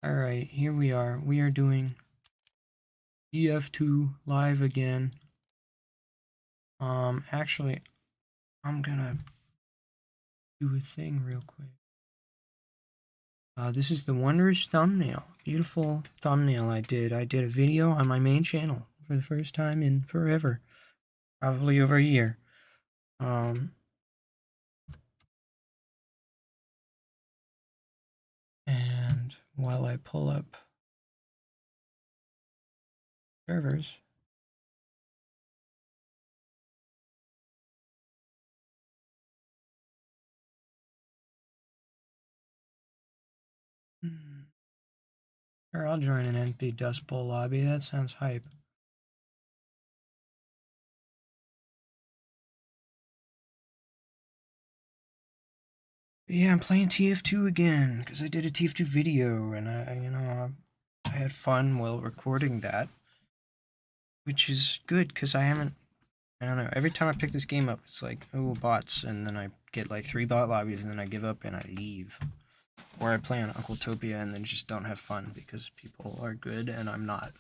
Alright, here we are. We are doing DF2 live again. Actually, I'm gonna do a thing real quick. This is the wondrous thumbnail. Beautiful thumbnail I did. I did a video on my main channel for the first time in forever. Probably over a year. And while I pull up servers, or I'll join an NP Dust Bowl lobby. That sounds hype. Yeah, I'm playing TF2 again because I did a TF2 video and I had fun while recording that, which is good because I don't know, every time I pick this game up, it's like, oh, bots, and then I get like 3 bot lobbies and then I give up and I leave. Or I play on Uncle Topia and then just don't have fun because people are good and I'm not.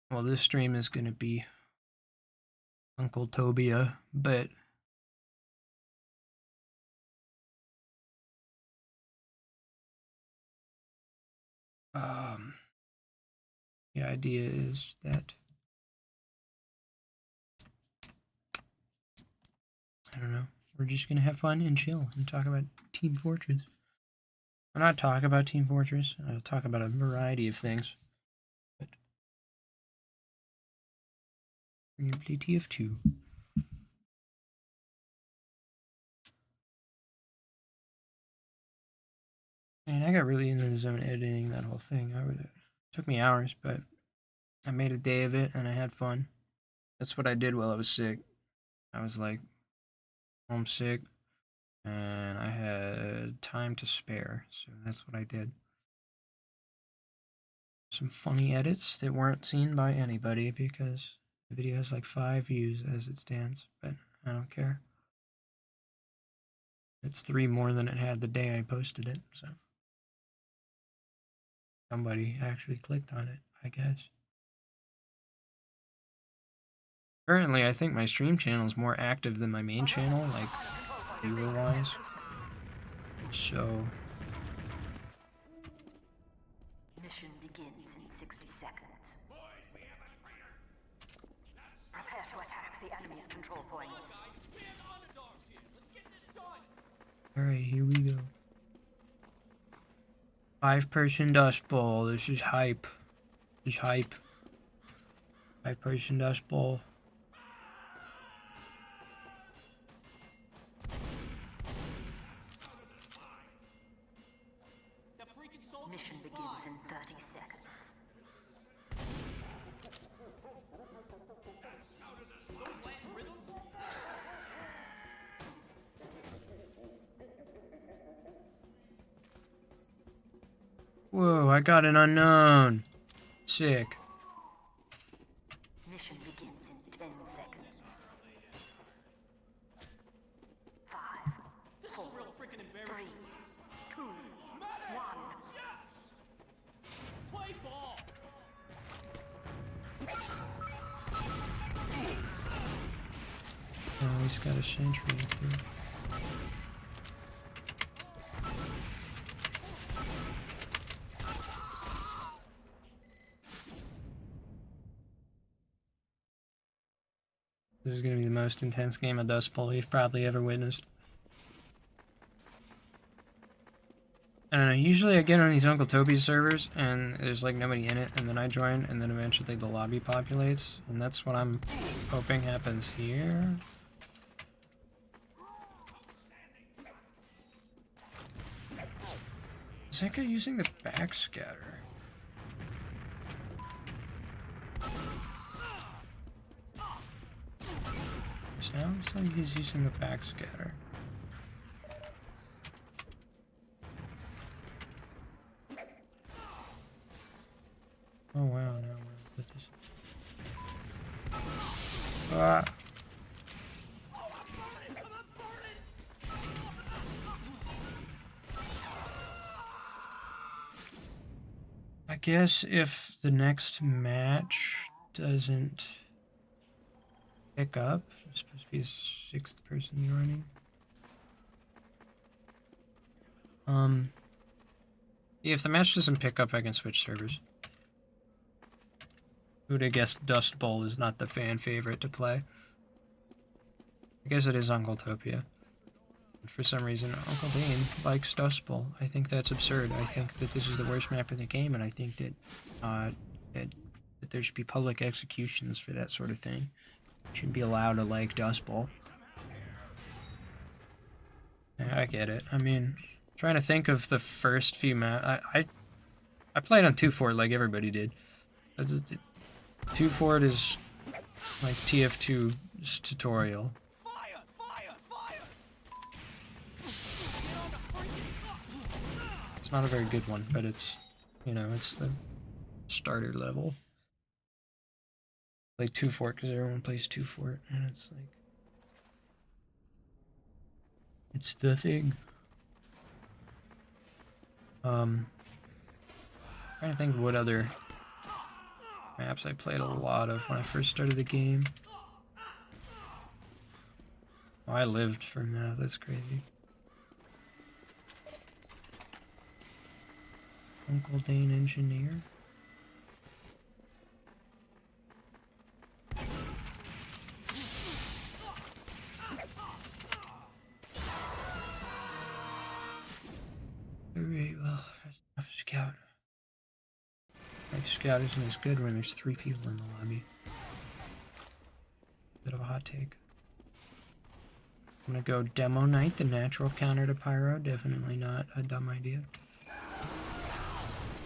Well, this stream is going to be Uncle Tobia, but the idea is that I don't know, we're just gonna have fun and chill and talk about Team Fortress. I'll not talk about Team Fortress, I'll talk about a variety of things. But we're gonna play TF2. And I got really into the zone editing, that whole thing. It took me hours, but I made a day of it and I had fun. That's what I did while I was sick. I was like homesick and I had time to spare, so that's what I did. Some funny edits that weren't seen by anybody because the video has like 5 views as it stands, but I don't care. It's 3 more than it had the day I posted it, so somebody actually clicked on it, I guess. Currently, I think my stream channel is more active than my main channel, like viewer-wise. So mission begins in 60 seconds. Boys, we have a traitor. Prepare to attack the enemy's control points. alright, here we go. 5-person Dust Bowl. This is hype. This is hype. 5-person Dust Bowl. Mission begins in 30 seconds. Whoa, I got an unknown. Sick. Mission begins in 10 seconds. 5, 4, 3, 2, 1. Yes! Play ball! Oh, he's got a sentry up there. This is going to be the most intense game of Dust Bowl you've probably ever witnessed. I don't know, usually I get on these Uncle Toby's servers and there's like nobody in it, and then I join and then eventually the lobby populates, and that's what I'm hoping happens here. Is that guy using the backscatter? Sounds like he's using the backscatter. Oh wow, no, what is Ah. guess if the next match doesn't pick up, it's supposed to be a 6th person joining. If the match doesn't pick up, I can switch servers. Who'd have guessed Dust Bowl is not the fan favorite to play? I guess it is Uncle Topia. For some reason, Uncle Dane likes Dust Bowl. I think that's absurd. I think that this is the worst map in the game, and I think that that there should be public executions for that sort of thing. You shouldn't be allowed to like Dust Bowl. Yeah, I get it. I mean, trying to think of the first few maps. I played on 2-Fort like everybody did. 2-Fort is like TF2's tutorial. Fire! Fire! Fire! It's not a very good one, but it's, you know, it's the starter level. Play 2-Fort because everyone plays 2-Fort, and it's like, it's the thing. Trying to think of what other maps I played a lot of when I first started the game. Oh, I lived from that. That's crazy. Uncle Dane Engineer. Alright, well, that's enough Scout. Like, Scout isn't as good when there's 3 people in the lobby. Bit of a hot take. I'm gonna go Demo Knight, the natural counter to Pyro. Definitely not a dumb idea.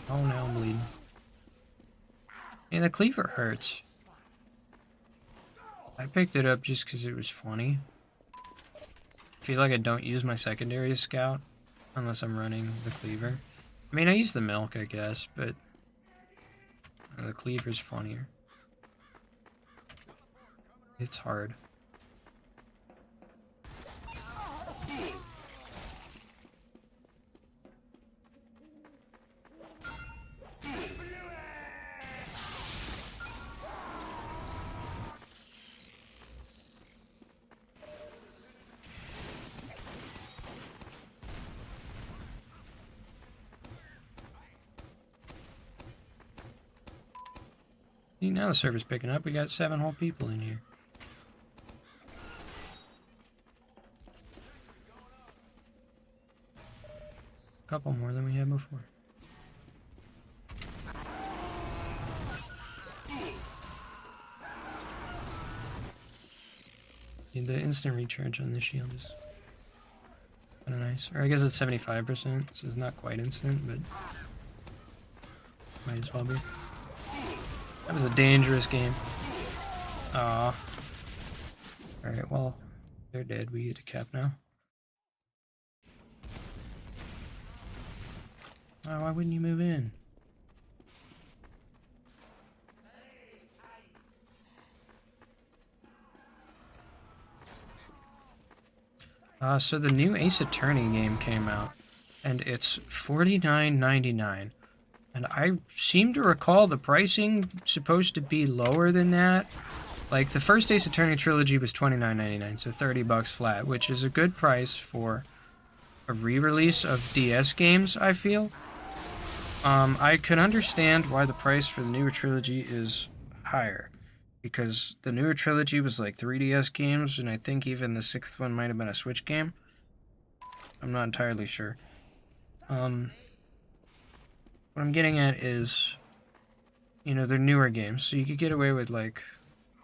Oh, now I'm bleeding. And the cleaver hurts. I picked it up just because it was funny. I feel like I don't use my secondary Scout unless I'm running the cleaver. I mean, I use the milk, I guess, but the cleaver's funnier. It's hard. See, now the server's picking up. We got 7 whole people in here. A couple more than we had before. See, the instant recharge on this shield is kind of nice. Or I guess it's 75%, so it's not quite instant, but might as well be. That was a dangerous game. Aw. Alright, well, they're dead. We get a cap now. Oh, why wouldn't you move in? So the new Ace Attorney game came out, and it's $49.99. And I seem to recall the pricing supposed to be lower than that. Like, the first Ace Attorney trilogy was $29.99, so $30 flat, which is a good price for a re-release of DS games, I feel. I could understand why the price for the newer trilogy is higher, because the newer trilogy was like 3DS games, and I think even the 6th one might have been a Switch game. I'm not entirely sure. What I'm getting at is, you know, they're newer games, so you could get away with like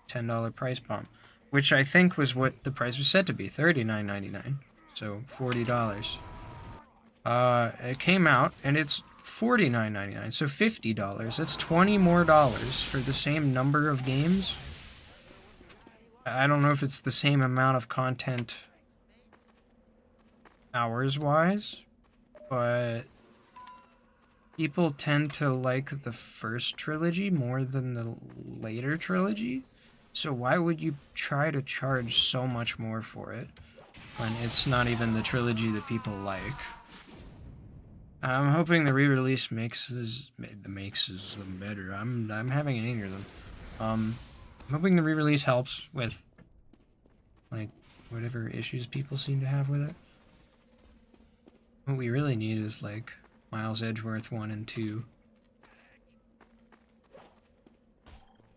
$10 price bump, which I think was what the price was set to be, $39.99, so $40. It came out, and it's $49.99, so $50. That's $20 more for the same number of games. I don't know if it's the same amount of content hours-wise, but people tend to like the first trilogy more than the later trilogy. So why would you try to charge so much more for it when it's not even the trilogy that people like? I'm hoping the re-release makes them better. I'm having an either of them. I'm hoping the re-release helps with like whatever issues people seem to have with it. What we really need is like Miles Edgeworth 1 and 2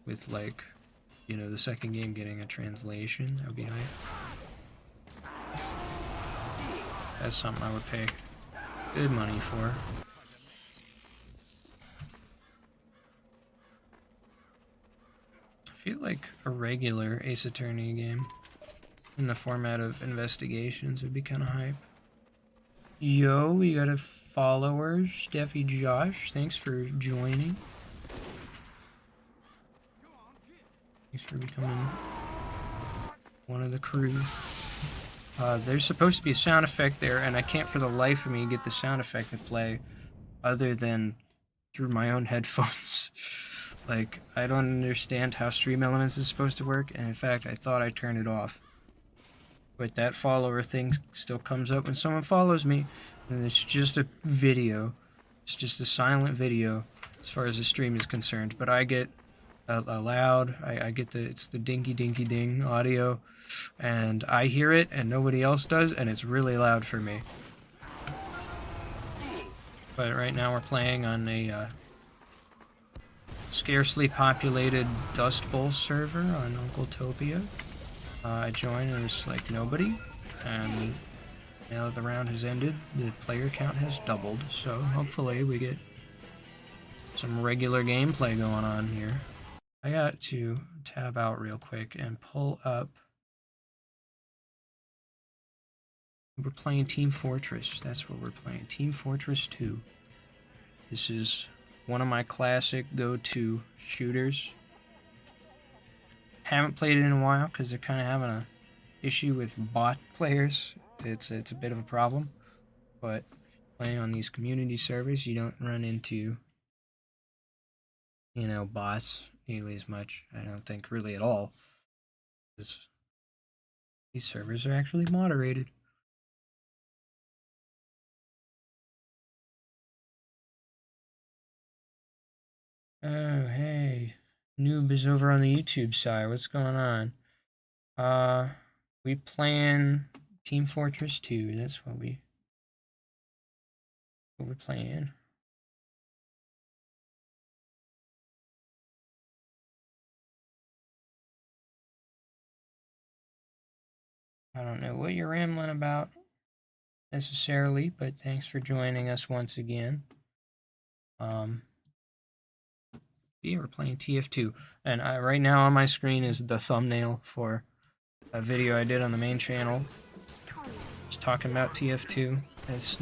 with like, you know, the second game getting a translation. That would be nice. That's something I would pay good money for. I feel like a regular Ace Attorney game in the format of investigations would be kind of hype. Yo, we got a follower, Steffi Josh. Thanks for joining. Thanks for becoming one of the crew. There's supposed to be a sound effect there, and I can't for the life of me get the sound effect to play other than through my own headphones. Like, I don't understand how Stream Elements is supposed to work, and in fact, I thought I turned it off. But that follower thing still comes up when someone follows me, and it's just a video. It's just a silent video as far as the stream is concerned. But I get a loud, I get it's the dinky dinky ding audio, and I hear it and nobody else does, and it's really loud for me. But right now we're playing on a scarcely populated Dust Bowl server on Uncletopia. I joined and there's like nobody, and now that the round has ended, the player count has doubled, so hopefully we get some regular gameplay going on here. I got to tab out real quick and pull up. We're playing Team Fortress. That's what we're playing. Team Fortress 2. This is one of my classic go-to shooters. Haven't played it in a while because they're kind of having a issue with bot players. It's a bit of a problem, but playing on these community servers, you don't run into, you know, bots nearly as much. I don't think really at all. These servers are actually moderated. Oh, hey. Noob is over on the YouTube side. What's going on? We playing Team Fortress 2. That's what we're playing. I don't know what you're rambling about necessarily, but thanks for joining us once again. Yeah, we're playing TF2, and right now on my screen is the thumbnail for a video I did on the main channel, just talking about TF2. It's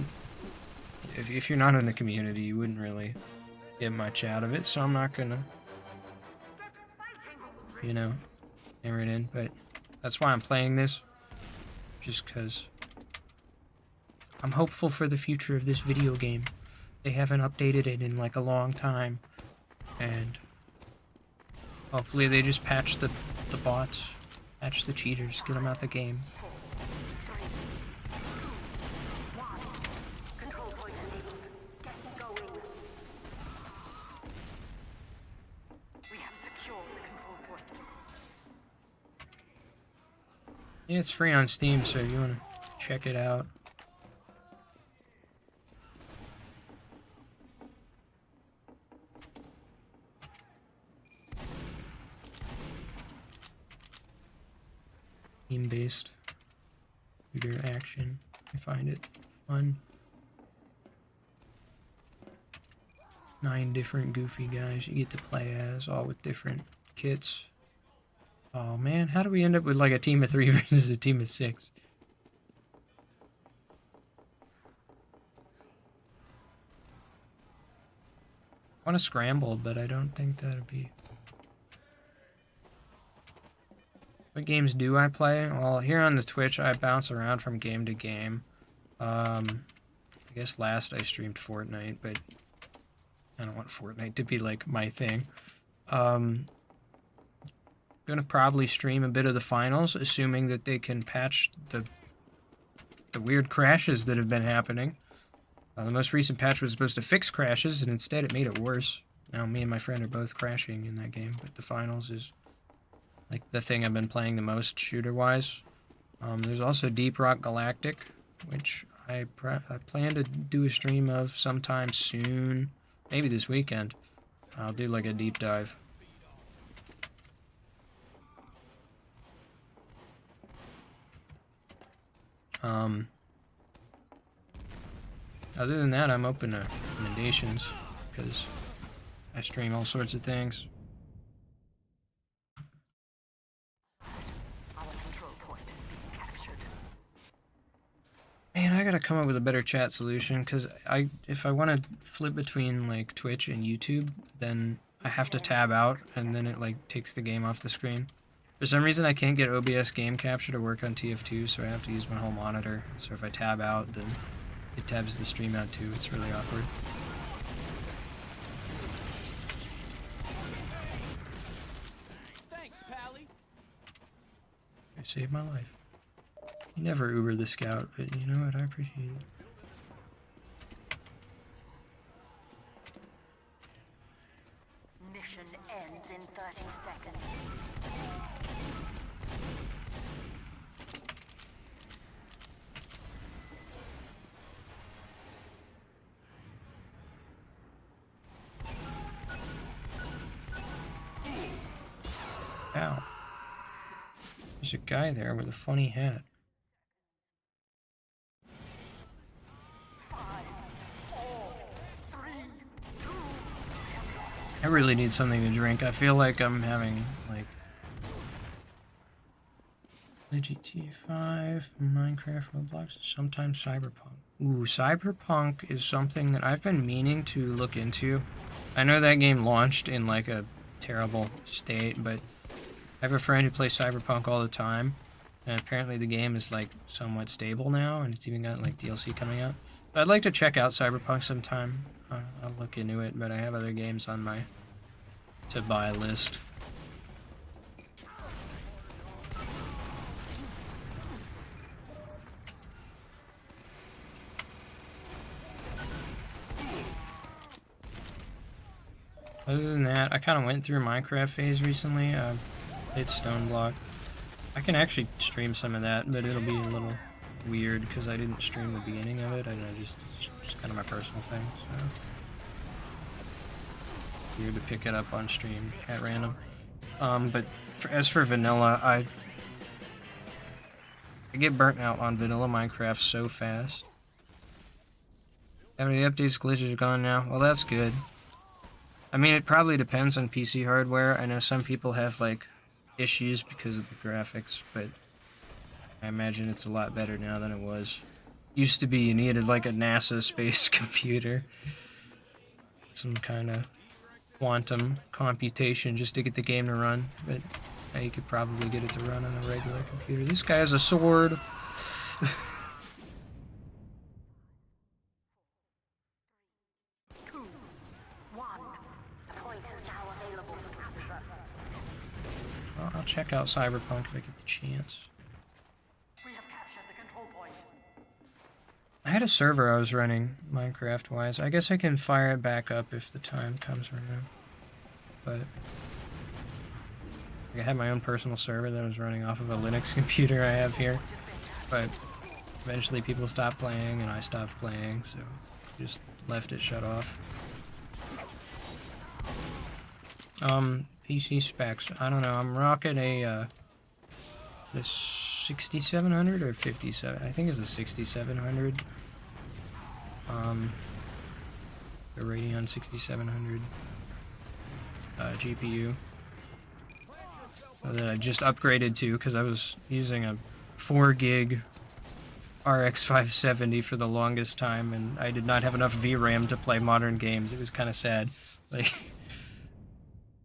if you're not in the community, you wouldn't really get much out of it, so I'm not gonna, you know, hammer it in. But that's why I'm playing this, just because I'm hopeful for the future of this video game. They haven't updated it in like a long time, and hopefully they just patch the bots, patch the cheaters, get them out the game. Yeah, it's free on Steam, so if you want to check it out. Team-based shooter action. I find it fun. 9 different goofy guys you get to play as, all with different kits. Oh man, how do we end up with like a team of 3 versus a team of 6? I want to scramble, but I don't think that'd be... What games do I play? Well, here on the Twitch, I bounce around from game to game. I guess last I streamed Fortnite, but I don't want Fortnite to be like my thing. Gonna probably stream a bit of the finals, assuming that they can patch the weird crashes that have been happening. The most recent patch was supposed to fix crashes, and instead it made it worse. Now me and my friend are both crashing in that game, but the finals is like the thing I've been playing the most shooter-wise. There's also Deep Rock Galactic, which I plan to do a stream of sometime soon, maybe this weekend. I'll do like a deep dive. Other than that, I'm open to recommendations because I stream all sorts of things. Our control point is being captured. Man, I gotta come up with a better chat solution because if I want to flip between like Twitch and YouTube, then I have to tab out and then it like takes the game off the screen. For some reason, I can't get OBS game capture to work on TF2, so I have to use my whole monitor. So if I tab out, then it tabs the stream out too. It's really awkward. Thanks, Pally. It saved my life. You never Uber the Scout, but you know what? I appreciate it. Mission ends in 30 seconds. Ow. There's a guy there with a funny hat. I really need something to drink. I feel like I'm having, like, GTA 5, Minecraft, Roblox, sometimes Cyberpunk. Ooh, Cyberpunk is something that I've been meaning to look into. I know that game launched in, like, a terrible state, but I have a friend who plays Cyberpunk all the time, and apparently the game is, like, somewhat stable now, and it's even got, like, DLC coming out. So I'd like to check out Cyberpunk sometime. I'll look into it, but I have other games on my to-buy list. Other than that, I kind of went through Minecraft phase recently. Hit Stoneblock. I can actually stream some of that, but it'll be a little weird because I didn't stream the beginning of it. I just kind of my personal thing. So weird to pick it up on stream at random. But as for vanilla, I get burnt out on vanilla Minecraft so fast. How many updates? Glitches are gone now. Well, that's good. I mean, it probably depends on PC hardware. I know some people have, like, issues because of the graphics, but I imagine it's a lot better now than it was. Used to be you needed, like, a NASA space computer. Some kind of quantum computation just to get the game to run, but now you could probably get it to run on a regular computer. This guy has a sword. 2, 1. The point is now available for capture. Well, I'll check out Cyberpunk if I get the chance. We have captured the control point. I had a server I was running Minecraft-wise. I guess I can fire it back up if the time comes around. But I had my own personal server that was running off of a Linux computer I have here. But eventually people stopped playing and I stopped playing, so just left it shut off. PC specs. I don't know. I'm rocking the 6700 or 57. I think it's the 6700. The Radeon 6700 GPU that I just upgraded to because I was using a 4 gig RX 570 for the longest time, and I did not have enough VRAM to play modern games. It was kind of sad. Like,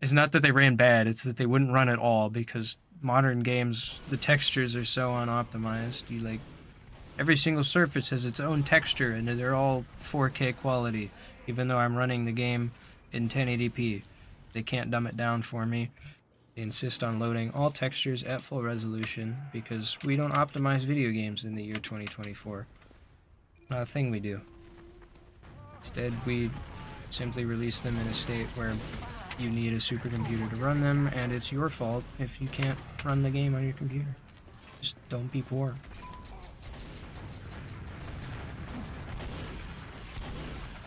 it's not that they ran bad; it's that they wouldn't run at all because modern games, the textures are so unoptimized. You like every single surface has its own texture, and they're all 4K quality. Even though I'm running the game in 1080p, they can't dumb it down for me. They insist on loading all textures at full resolution because we don't optimize video games in the year 2024. Not a thing we do. Instead, we simply release them in a state where you need a supercomputer to run them, and it's your fault if you can't run the game on your computer. Just don't be poor.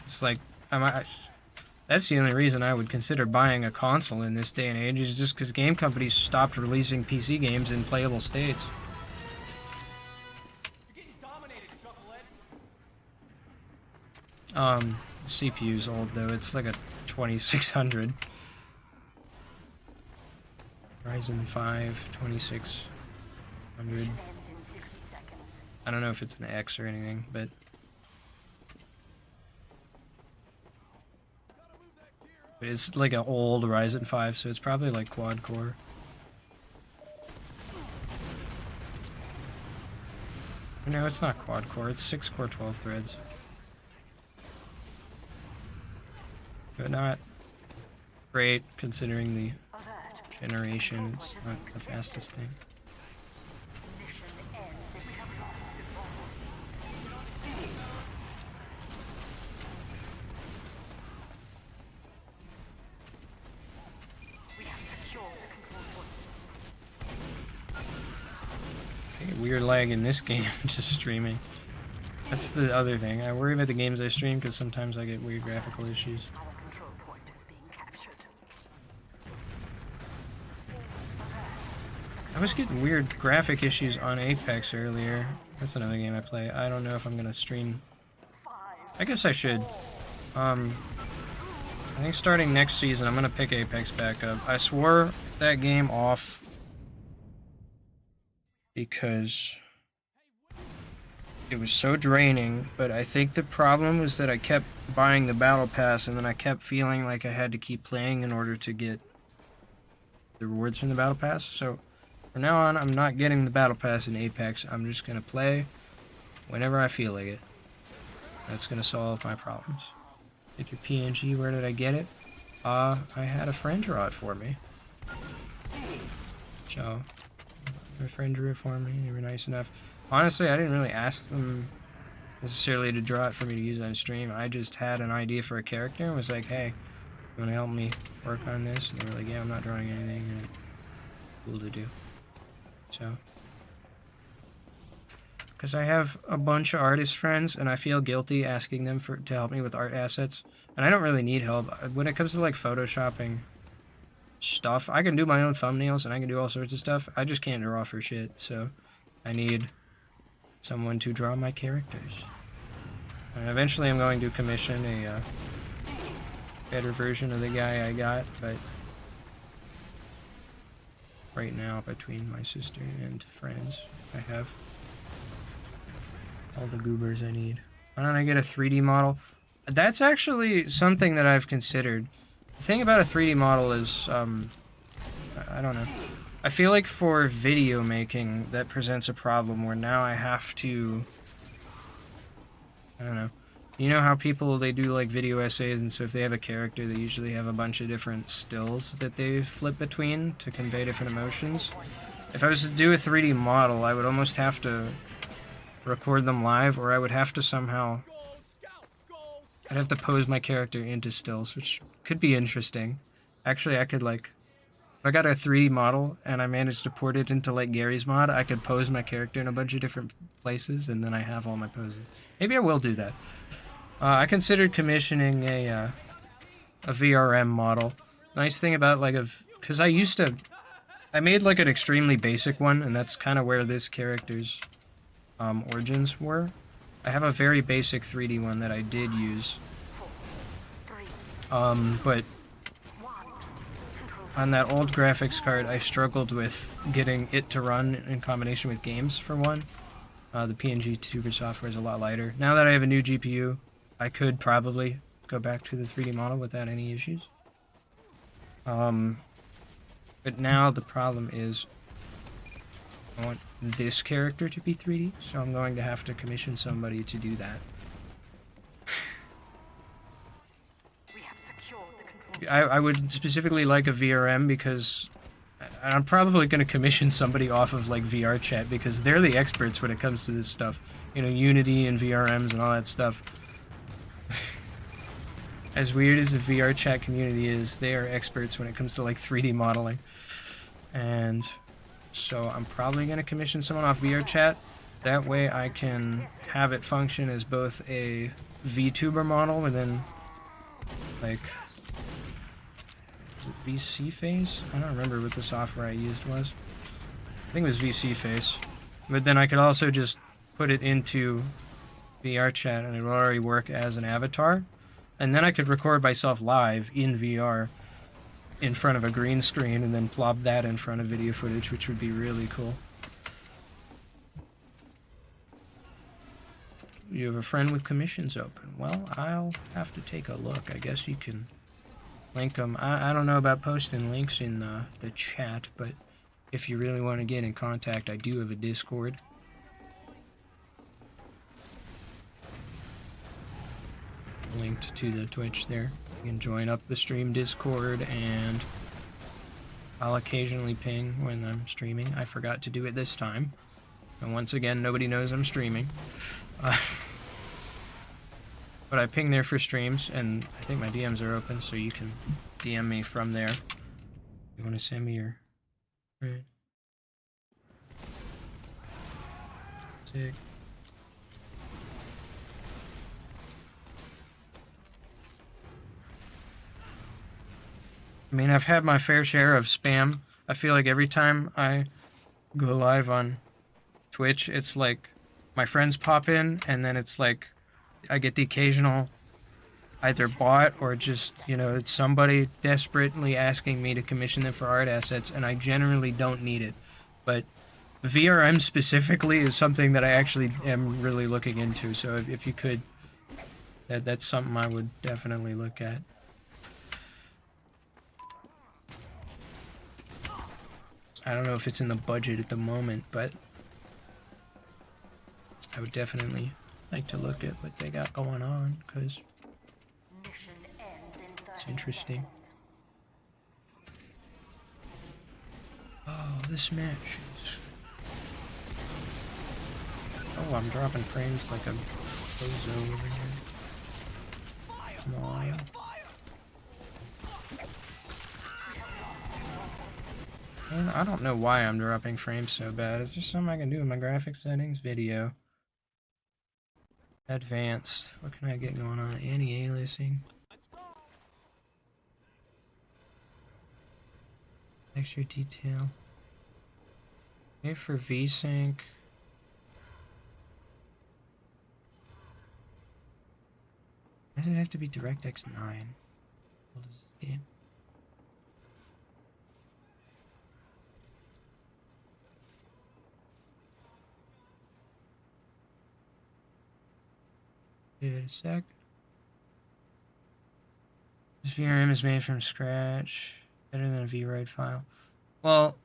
It's like, that's the only reason I would consider buying a console in this day and age, is just because game companies stopped releasing PC games in playable states. You're getting dominated, Chucklehead. The CPU's old though, it's like a 2600. Ryzen 5, 2600. Ends in 60 seconds. I don't know if it's an X or anything, but it's like an old Ryzen 5, so it's probably like quad core. No, it's not quad core, it's 6 core 12 threads. But not great considering the Alert. generation, it's not the fastest thing. Mission ends if we have lost before. We have secured the control point. Weird lag in this game, just streaming. That's the other thing. I worry about the games I stream because sometimes I get weird graphical issues. Our control point is being captured. I was getting weird graphic issues on Apex earlier. That's another game I play. I don't know if I'm gonna stream. I guess I should. I think starting next season I'm gonna pick Apex back up. I swore that game off because it was so draining, but I think the problem was that I kept buying the battle pass and then I kept feeling like I had to keep playing in order to get the rewards from the battle pass. So from now on, I'm not getting the battle pass in Apex. I'm just gonna play whenever I feel like it. That's gonna solve my problems. Pick your PNG, where did I get it? I had a friend draw it for me. So my friend drew it for me, they were nice enough. Honestly, I didn't really ask them necessarily to draw it for me to use on stream. I just had an idea for a character and was like, hey, you wanna help me work on this? And they were like, yeah, I'm not drawing anything, and cool to do. So, because I have a bunch of artist friends and I feel guilty asking them to help me with art assets, and I don't really need help. When it comes to like photoshopping stuff, I can do my own thumbnails and I can do all sorts of stuff. I just can't draw for shit, so I need someone to draw my characters. And eventually I'm going to commission a better version of the guy I got, but right now, between my sister and friends, I have all the goobers I need. Why don't I get a 3D model? That's actually something that I've considered. The thing about a 3D model is, I don't know. I feel like for video making, that presents a problem where now I have to, I don't know. You know how people, they do like video essays, and so if they have a character, they usually have a bunch of different stills that they flip between to convey different emotions. If I was to do a 3D model, I would almost have to record them live, or I would have to somehow, I'd have to pose my character into stills, which could be interesting. Actually, I could like, if I got a 3D model and I managed to port it into like Gary's mod, I could pose my character in a bunch of different places, and then I have all my poses. Maybe I will do that. I considered commissioning a VRM model. Nice thing about like because I made like an extremely basic one, and that's kind of where this character's origins were. I have a very basic 3D one that I did use. But on that old graphics card, I struggled with getting it to run in combination with games, for one. The PNG Tuber software is a lot lighter. Now that I have a new GPU, I could probably go back to the 3D model without any issues. But now the problem is I want this character to be 3D, so I'm going to have to commission somebody to do that. We have secured the control. I would specifically like a VRM because I'm probably going to commission somebody off of like VR chat because they're the experts when it comes to this stuff. You know, Unity and VRMs and all that stuff. As weird as the VR chat community is, they are experts when it comes to like 3D modeling. And so I'm probably going to commission someone off VR chat. That way I can have it function as both a VTuber model within, like, is it VC Face? I don't remember what the software I used was. I think it was VC Face. But then I could also just put it into VR chat and it will already work as an avatar. And then I could record myself live in VR in front of a green screen and then plop that in front of video footage, which would be really cool. You have a friend with commissions open. Well, I'll have to take a look. I guess you can link them. I don't know about posting links in the chat, but if you really want to get in contact, I do have a Discord. Linked to the Twitch there. You can join up the stream Discord, and I'll occasionally ping when I'm streaming. I forgot to do it this time. And once again, nobody knows I'm streaming. But I ping there for streams, and I think my DMs are open, so you can DM me from there. You want to send me your... Right. Sick. I mean, I've had my fair share of spam. I feel like every time I go live on Twitch, it's like my friends pop in, and then it's like I get the occasional either bot or just, you know, it's somebody desperately asking me to commission them for art assets, and I generally don't need it. But VRM specifically is something that I actually am really looking into, so if you could, that's something I would definitely look at. I don't know if it's in the budget at the moment, but I would definitely like to look at what they got going on, because it's interesting. Oh, this match is... Oh, I'm dropping frames like a bozo over here. Come on. I don't know why I'm dropping frames so bad. Is there something I can do in my graphics settings? Video. Advanced. What can I get going on? Anti-aliasing. Extra detail. Okay, for VSync. Why does it have to be DirectX 9? What is this game? Give it a sec. This VRM is made from scratch. Better than a VRoid file. Well,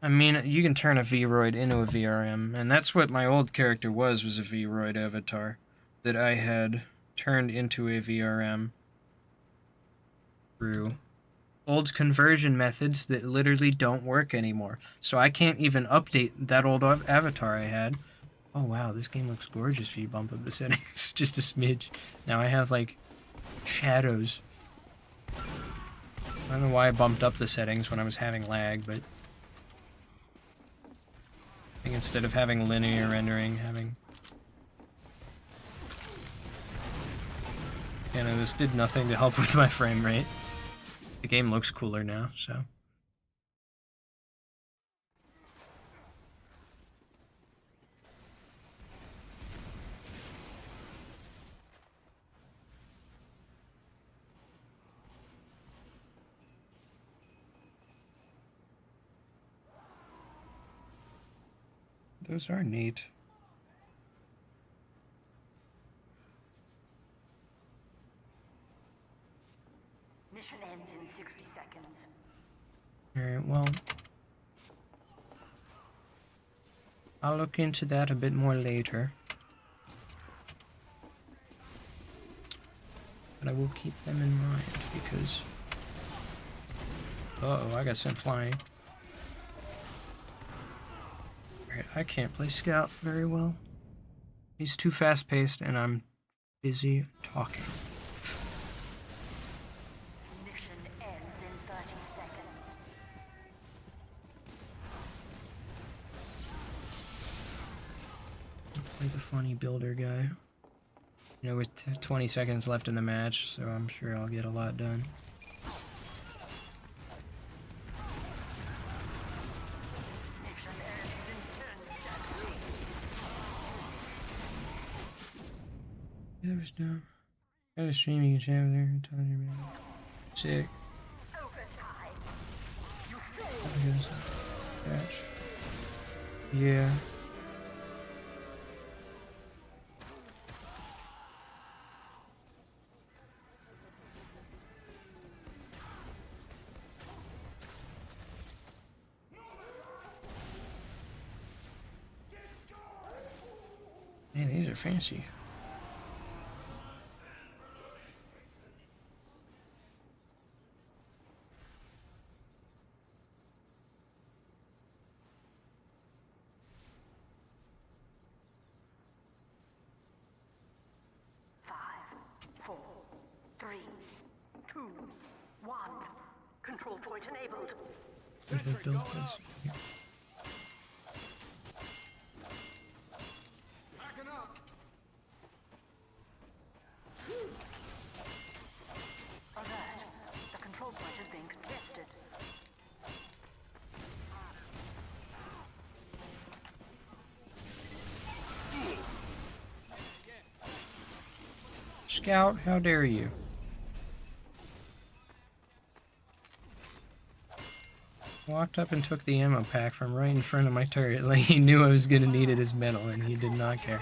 I mean, you can turn a VRoid into a VRM, and that's what my old character was a VRoid avatar that I had turned into a VRM through old conversion methods that literally don't work anymore. So I can't even update that old avatar I had. Oh wow, this game looks gorgeous if you bump up the settings just a smidge. Now I have like shadows. I don't know why I bumped up the settings when I was having lag, but I think instead of having linear rendering, having... You know, this did nothing to help with my frame rate. The game looks cooler now, so... Those are neat. Mission ends in 60 seconds. Alright, well... I'll look into that a bit more later. But I will keep them in mind, because... Uh-oh, I got sent flying. I can't play Scout very well. He's too fast-paced, and I'm busy talking. Like the funny builder guy. You know, with 20 seconds left in the match, so I'm sure I'll get a lot done. Yeah, that was dumb. I was streaming a chat there. Sick. Yeah. Man, these are fancy. Control point enabled. Build this. Backing up. Alert. The control point is being contested. Scout, how dare you? Walked up and took the ammo pack from right in front of my turret like he knew I was gonna need it as metal and he did not care.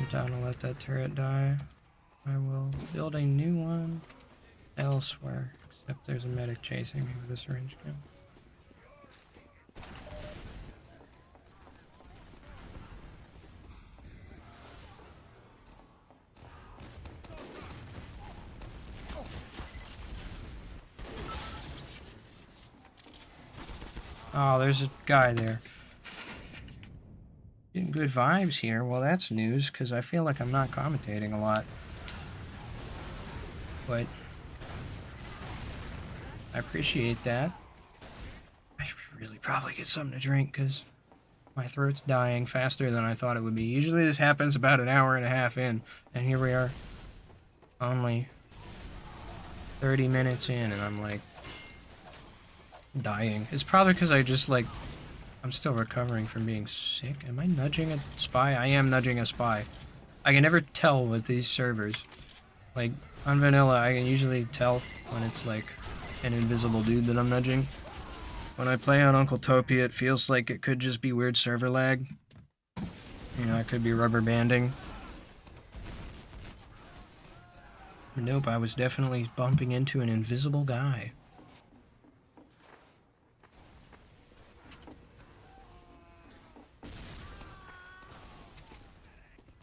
I'm down to let that turret die. I will build a new one elsewhere, except there's a medic chasing me with a syringe gun. Oh, there's a guy there. Getting good vibes here. Well, that's news, because I feel like I'm not commentating a lot. But I appreciate that. I should really probably get something to drink, because my throat's dying faster than I thought it would be. Usually this happens about an hour and a half in, and here we are, only 30 minutes in, and I'm like dying. It's probably because I just like I'm still recovering from being sick. Am I nudging a spy? I am nudging a spy. I can never tell with these servers. Like, on vanilla, I can usually tell when it's like an invisible dude that I'm nudging. When I play on Uncle Topia, it feels like it could just be weird server lag. You know, I could be rubber banding. But nope, I was definitely bumping into an invisible guy.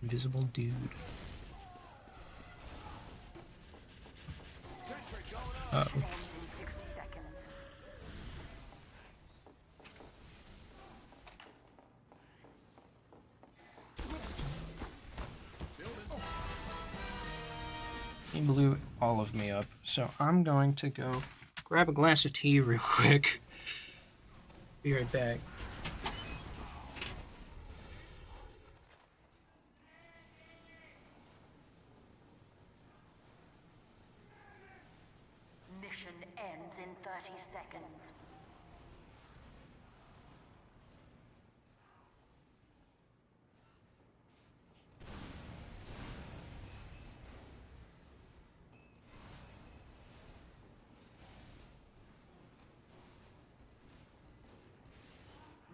Invisible dude. Uh-oh. He blew all of me up, so I'm going to go grab a glass of tea real quick. Be right back. Mission ends in 30 seconds.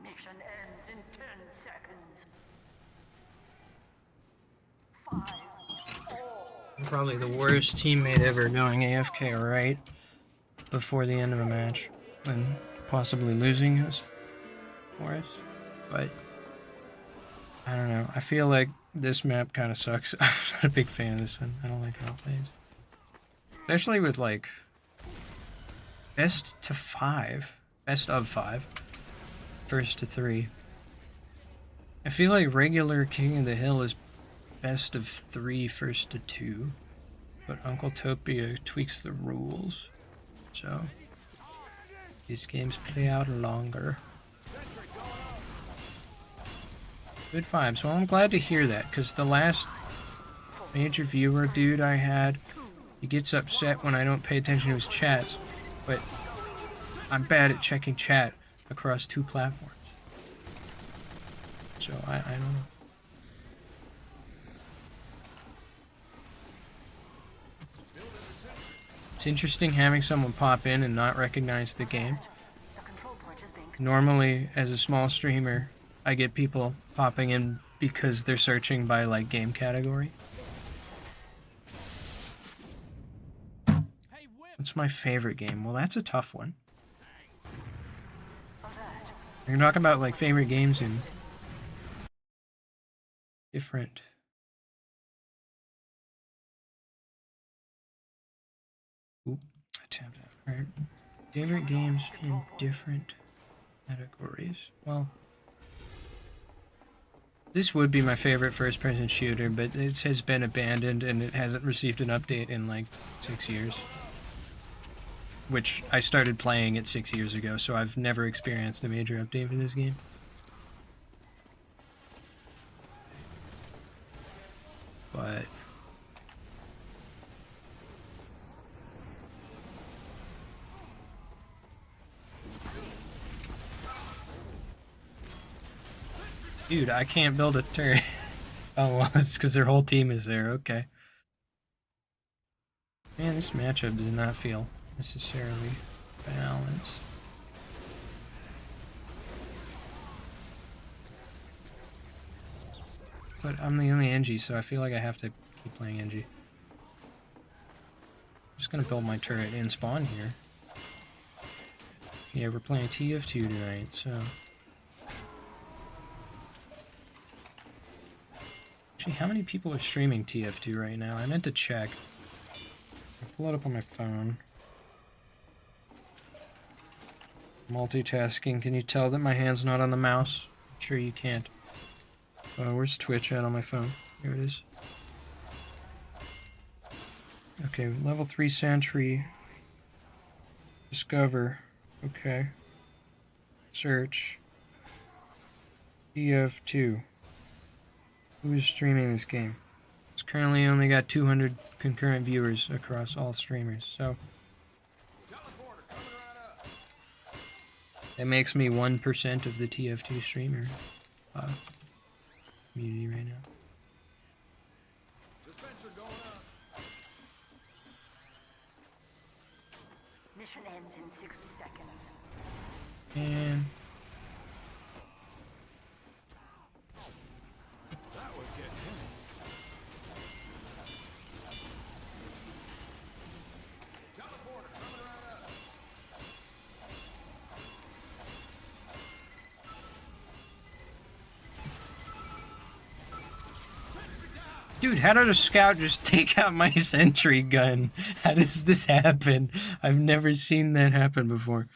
Mission ends in 10 seconds. 5, 4. I'm probably the worst teammate ever going AFK, right? before the end of a match and possibly losing us for us. But I don't know. I feel like this map kind of sucks. I'm not a big fan of this one. I don't like how it plays. Especially with like best of 5, first to 3. I feel like regular King of the Hill is best of 3, first to 2. But Uncle Topia tweaks the rules. So these games play out longer. Good vibes. Well, I'm glad to hear that, because the last major viewer dude I had, he gets upset when I don't pay attention to his chats, but I'm bad at checking chat across 2 platforms. So I don't know. It's interesting having someone pop in and not recognize the game. Normally, as a small streamer, I get people popping in because they're searching by like game category. What's my favorite game? Well, that's a tough one. You're talking about like favorite games in different. Oop, I tapped out. Alright. Favorite games in different categories. Well, this would be my favorite first-person shooter, but it has been abandoned and it hasn't received an update in like 6 years. Which I started playing it 6 years ago, so I've never experienced a major update for this game. But dude, I can't build a turret. Oh, well, it's because their whole team is there. Okay. Man, this matchup does not feel necessarily balanced. But I'm the only NG, so I feel like I have to keep playing NG. I'm just gonna build my turret and spawn here. Yeah, we're playing TF2 tonight, so... Actually, how many people are streaming TF2 right now? I meant to check. I'll pull it up on my phone. Multitasking. Can you tell that my hand's not on the mouse? I'm sure you can't. Where's Twitch at on my phone? Here it is. Okay, level 3 sentry. Discover. Okay. Search. TF2. Who is streaming this game? It's currently only got 200 concurrent viewers across all streamers, so that makes me 1% of the TF2 streamer community right now. Mission ends in 60 seconds. And dude, how did a scout just take out my sentry gun? How does this happen? I've never seen that happen before.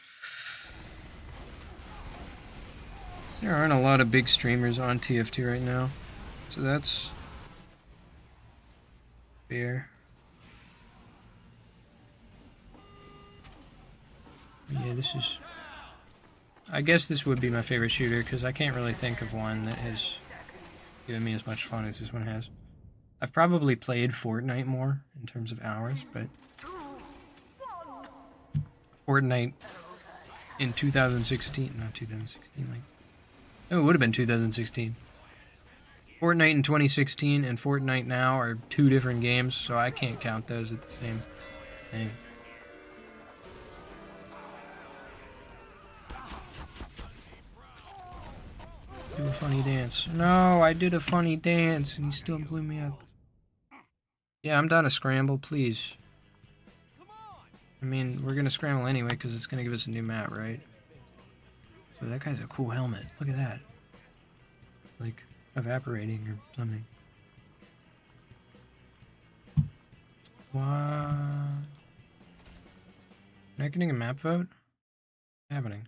There aren't a lot of big streamers on TF2 right now, so that's fair. Yeah, this is... I guess this would be my favorite shooter, because I can't really think of one that has given me as much fun as this one has. I've probably played Fortnite more in terms of hours, but Fortnite in 2016, not 2016, like, oh, it would have been 2016. Fortnite in 2016 and Fortnite now are 2 different games, so I can't count those at the same thing. Do a funny dance. No, I did a funny dance and he still blew me up. Yeah, I'm down to scramble, please. I mean, we're gonna scramble anyway because it's gonna give us a new map, right? But that guy's a cool helmet. Look at that. Like, evaporating or something. What? Not getting a map vote? What's happening?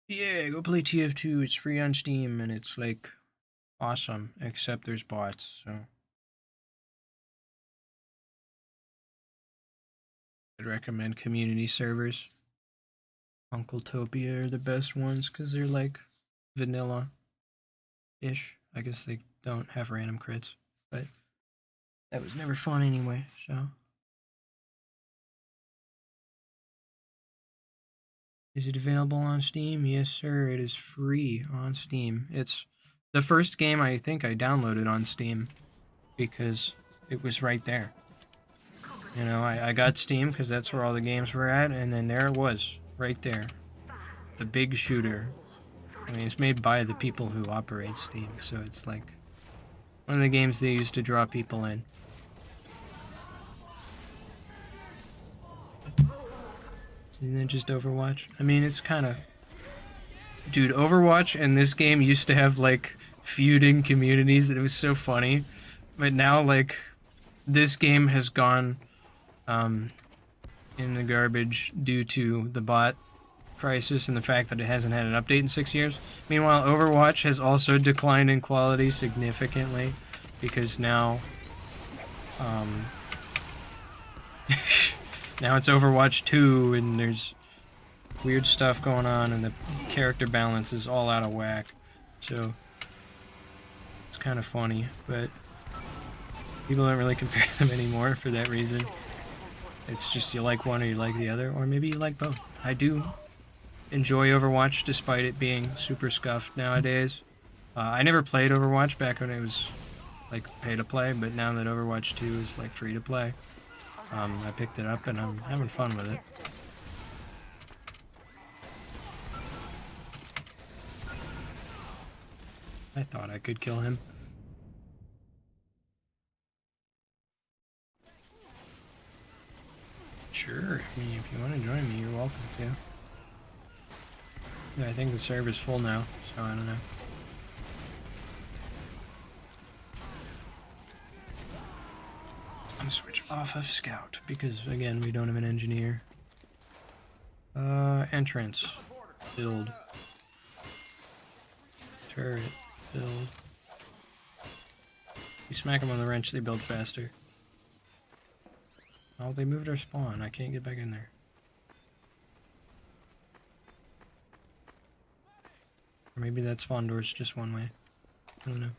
Yeah, go play TF2. It's free on Steam and it's like awesome, except there's bots, so I'd recommend community servers. Uncle Topia are the best ones because they're like vanilla-ish. I guess they don't have random crits, but that was never fun anyway, so. Is it available on Steam? Yes, sir. It is free on Steam. It's the first game I think I downloaded on Steam because it was right there. You know, I got Steam because that's where all the games were at, and then there it was, right there. The big shooter. I mean, it's made by the people who operate Steam, so it's like one of the games they used to draw people in. Isn't it just Overwatch? I mean, it's kind of... Dude, Overwatch and this game used to have, like, feuding communities. It was so funny. But now, like, this game has gone in the garbage due to the bot crisis and the fact that it hasn't had an update in 6 years. Meanwhile, Overwatch has also declined in quality significantly because now... now it's Overwatch 2 and there's weird stuff going on and the character balance is all out of whack. So it's kind of funny, but people don't really compare them anymore for that reason. It's just you like one or you like the other, or maybe you like both. I do enjoy Overwatch despite it being super scuffed nowadays. I never played Overwatch back when it was like pay to play, but now that Overwatch 2 is like free to play, I picked it up and I'm having fun with it. I thought I could kill him. Sure, I mean, if you want to join me, you're welcome to. Yeah, I think the server's full now, so I don't know. I'm gonna switch off of Scout, because, again, we don't have an engineer. Entrance. Build. Turret. Build. You smack them on the wrench, they build faster. Oh, they moved our spawn. I can't get back in there. Or maybe that spawn door's just one way. I don't know.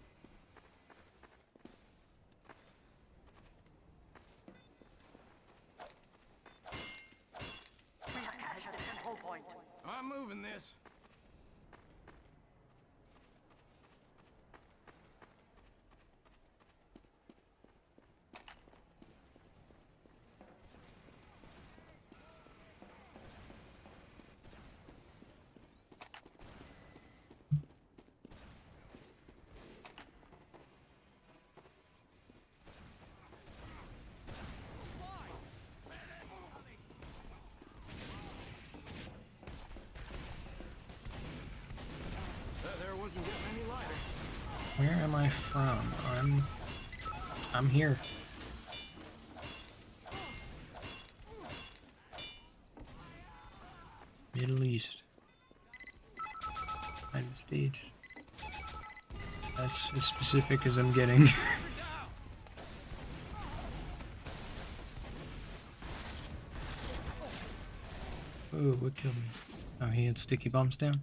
I'm moving this. There wasn't getting any lighter. Where am I from? I'm here. Middle East. United States. That's as specific as I'm getting. Oh, what killed me? Oh, he had sticky bombs down.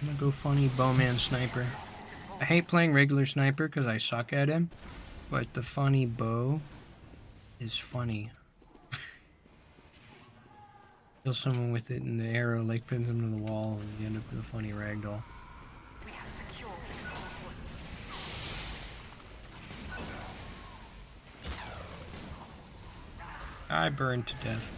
I'm gonna go funny bowman sniper. I hate playing regular sniper because I suck at him, but the funny bow is funny. Kill someone with it and the arrow like pins them to the wall and you end up with a funny ragdoll. We have secured the control point. I burned to death.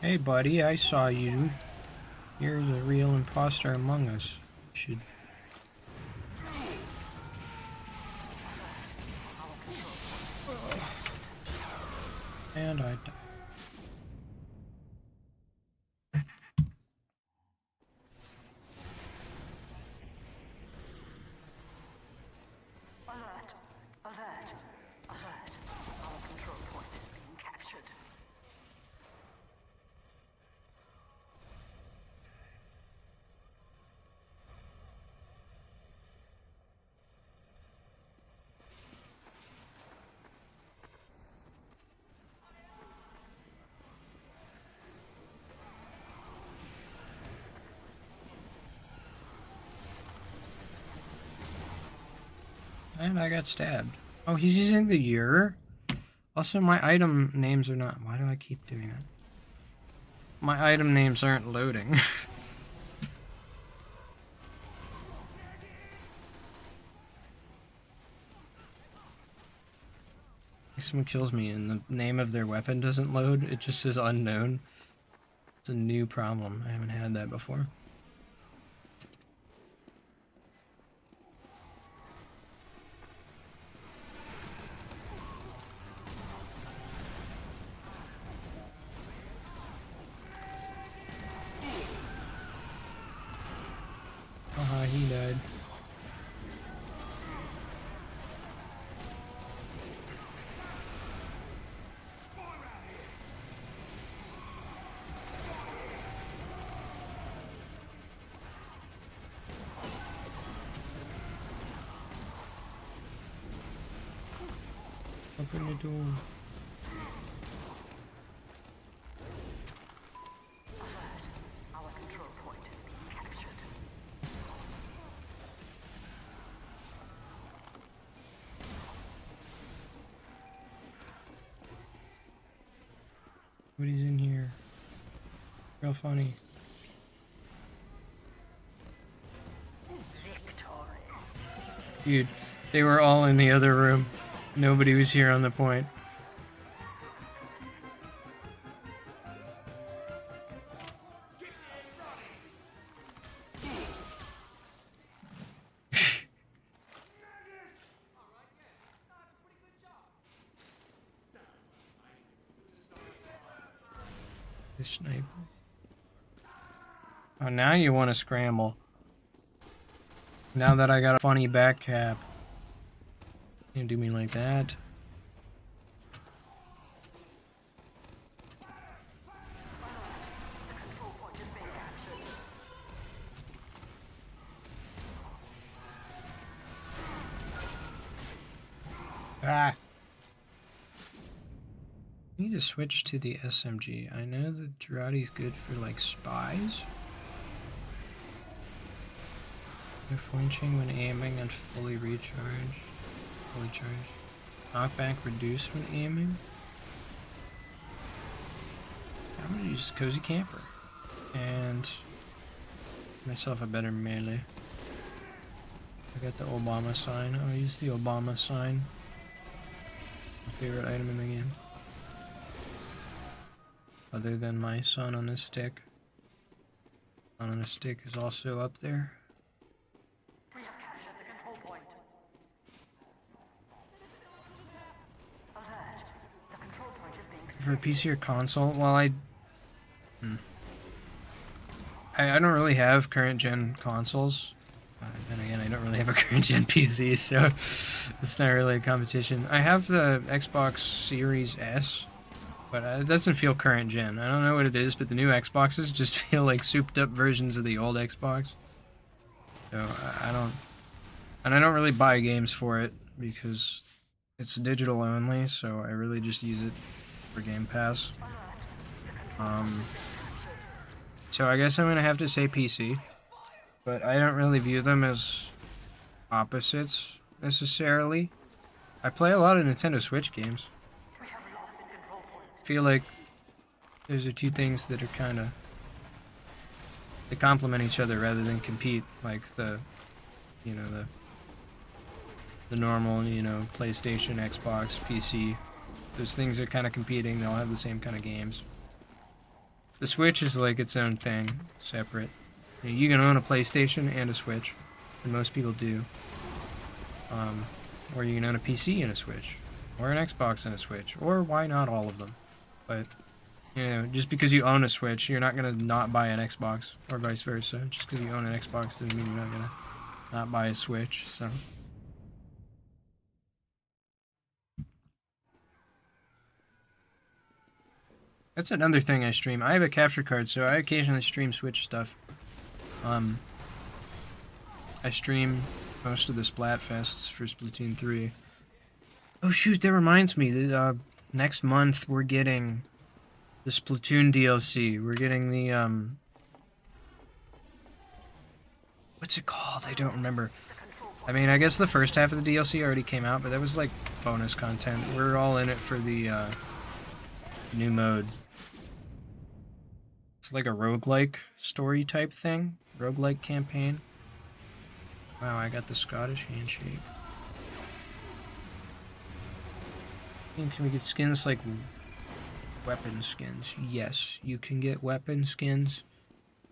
Hey, buddy, I saw you. You're the real imposter among us. You should. And I died. Alert! Alert! Alert! Our control point is being captured. And I got stabbed. Oh, he's using the Ur? Also, my item names are not... Why do I keep doing that? My item names aren't loading. If someone kills me and the name of their weapon doesn't load, it just says unknown. It's a new problem. I haven't had that before. Haha, he died. Open the door. Alert! Our control point is being captured. Nobody's in here. Real funny. Victory! Dude, they were all in the other room. Nobody was here on the point. The sniper. Oh, now you want to scramble. Now that I got a funny back cap. Can't do me like that. Control point is being captured. Ah! I need to switch to the SMG. I know the Girardi's good for like spies. No flinching when aiming and fully recharged. Fully charged. Knockback reduced when aiming. I'm gonna use Cozy Camper. And myself a better melee. I got the Obama sign. I'll use the Obama sign. My favorite item in the game. Other than my son on a stick. Son on a stick is also up there. We have captured the control point. Alert! The control point is being For a PC or console, well, I don't really have current gen consoles. Then again, I don't really have a current gen PC, so it's not really a competition. I have the Xbox Series S, but it doesn't feel current gen. I don't know what it is, but the new Xboxes just feel like souped up versions of the old Xbox. So I don't, and I don't really buy games for it because it's digital only. So I really just use it for Game Pass. So I guess I'm gonna have to say PC, but I don't really view them as opposites necessarily. I play a lot of Nintendo Switch games. We have lost the control point. I feel like those are two things that are kind of, they complement each other rather than compete, like the normal, PlayStation, Xbox, PC. Those things are kind of competing. They all have the same kind of games. The Switch is like its own thing, separate. You can own a PlayStation and a Switch, and most people do. Or you can own a PC and a Switch, or an Xbox and a Switch, or why not all of them? But, you know, just because you own a Switch, you're not gonna not buy an Xbox, or vice versa. Just because you own an Xbox doesn't mean you're not gonna not buy a Switch, so. That's another thing I stream. I have a capture card, so I occasionally stream Switch stuff. I stream most of the Splatfests for Splatoon 3. Oh shoot, that reminds me. Next month we're getting the Splatoon DLC. We're getting the, what's it called? I don't remember. I mean, I guess the first half of the DLC already came out, but that was like bonus content. We're all in it for the, new mode. It's like a roguelike story type thing. Roguelike campaign. Wow, I got the Scottish handshake. Can we get skins like weapon skins? Yes, you can get weapon skins.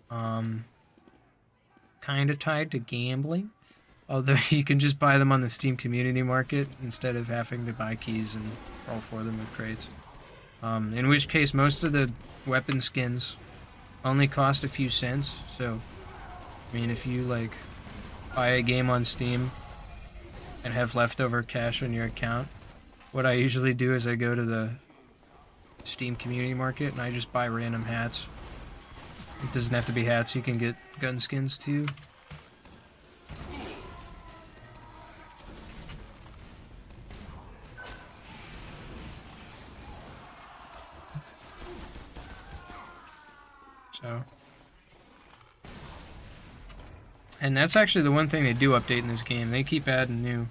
Kind of tied to gambling. Although you can just buy them on the Steam Community Market instead of having to buy keys and roll for them with crates. In which case, most of the weapon skins only cost a few cents. So, I mean, if you like buy a game on Steam and have leftover cash on your account, what I usually do is I go to the Steam Community Market and I just buy random hats. It doesn't have to be hats, you can get gun skins too. So, and that's actually the one thing they do update in this game. They keep adding new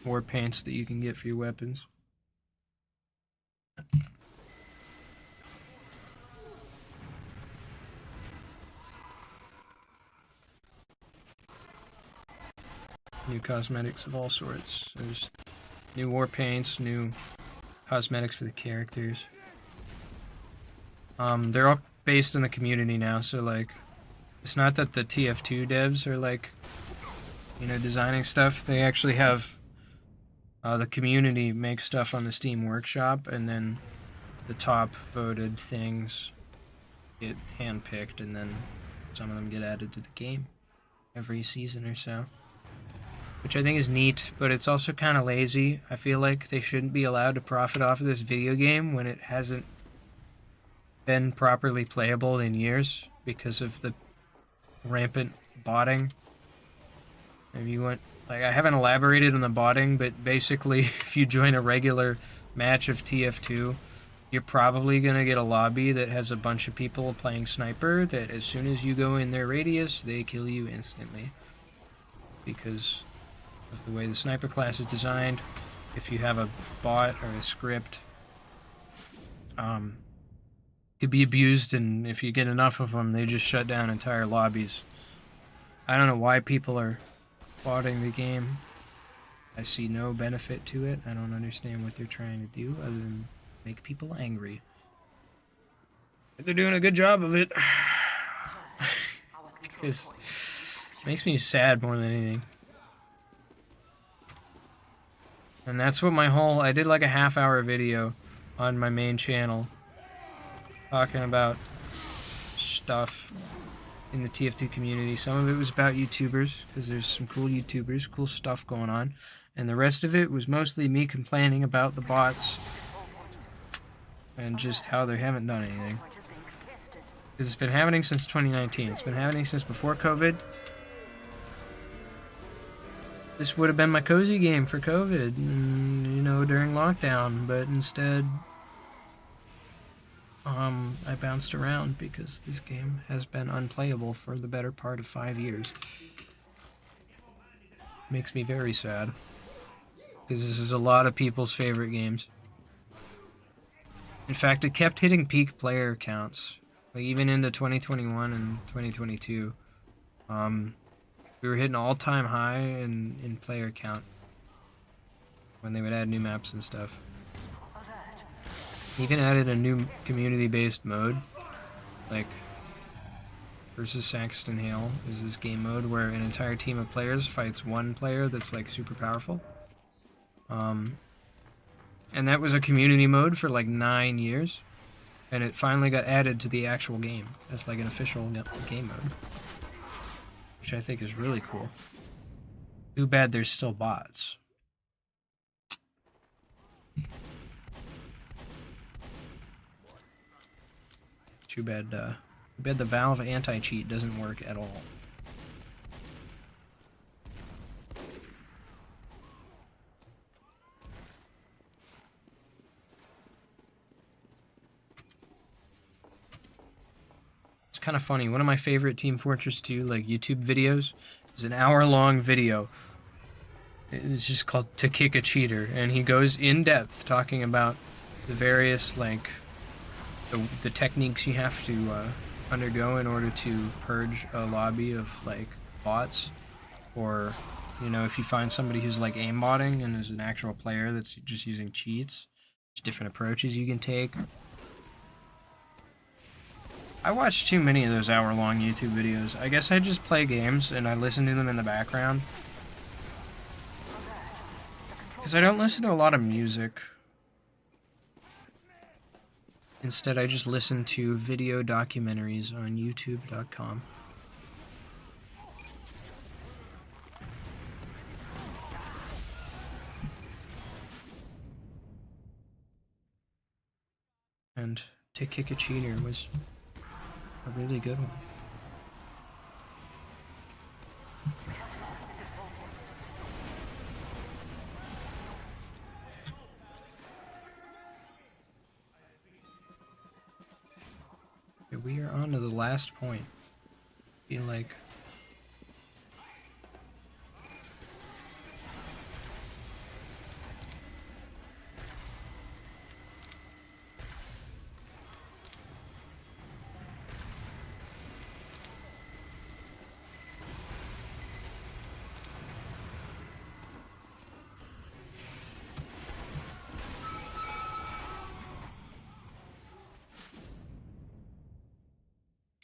war paints that you can get for your weapons. New cosmetics of all sorts. There's new war paints, new cosmetics for the characters. They're all based in the community now, so like, it's not that the TF2 devs are like, you know, designing stuff. They actually have the community make stuff on the Steam Workshop, and then the top voted things get handpicked, and then some of them get added to the game every season or so. Which I think is neat, but it's also kind of lazy. I feel like they shouldn't be allowed to profit off of this video game when it hasn't been properly playable in years because of the rampant botting. If you want, like, I haven't elaborated on the botting, but basically if you join a regular match of TF2, you're probably gonna get a lobby that has a bunch of people playing sniper that as soon as you go in their radius, they kill you instantly. Because of the way the sniper class is designed, if you have a bot or a script, could be abused, and if you get enough of them, they just shut down entire lobbies. I don't know why people are botting the game. I see no benefit to it. I don't understand what they're trying to do other than make people angry. But they're doing a good job of it. Because it makes me sad more than anything. And that's what my whole, I did like a half-hour video on my main channel talking about stuff in the TF2 community. Some of it was about YouTubers, because there's some cool YouTubers, cool stuff going on. And the rest of it was mostly me complaining about the bots and just how they haven't done anything. Because it's been happening since 2019. It's been happening since before COVID. This would have been my cozy game for COVID, you know, during lockdown, but instead, I bounced around because this game has been unplayable for the better part of 5 years. Makes me very sad, because this is a lot of people's favorite games. In fact, it kept hitting peak player counts, like even into 2021 and 2022. We were hitting all-time high in player count when they would add new maps and stuff. Even added a new community-based mode like versus Saxton Hale is this game mode where an entire team of players fights one player that's like super powerful. And that was a community mode for like 9 years, and it finally got added to the actual game as like an official game mode, which I think is really cool. Too bad there's still bots. Too bad the Valve anti-cheat doesn't work at all. It's kind of funny. One of my favorite Team Fortress 2 like YouTube videos is an hour-long video. It's just called "To Kick a Cheater," and he goes in depth talking about the various like the techniques you have to undergo in order to purge a lobby of like bots, or you know, if you find somebody who's like aimbotting and is an actual player that's just using cheats, there's different approaches you can take. I watch too many of those hour-long YouTube videos. I guess I just play games and I listen to them in the background. Because I don't listen to a lot of music. Instead, I just listen to video documentaries on youtube.com. And To Kick a Cheater was a really good one. Okay, we are on to the last point. Feel like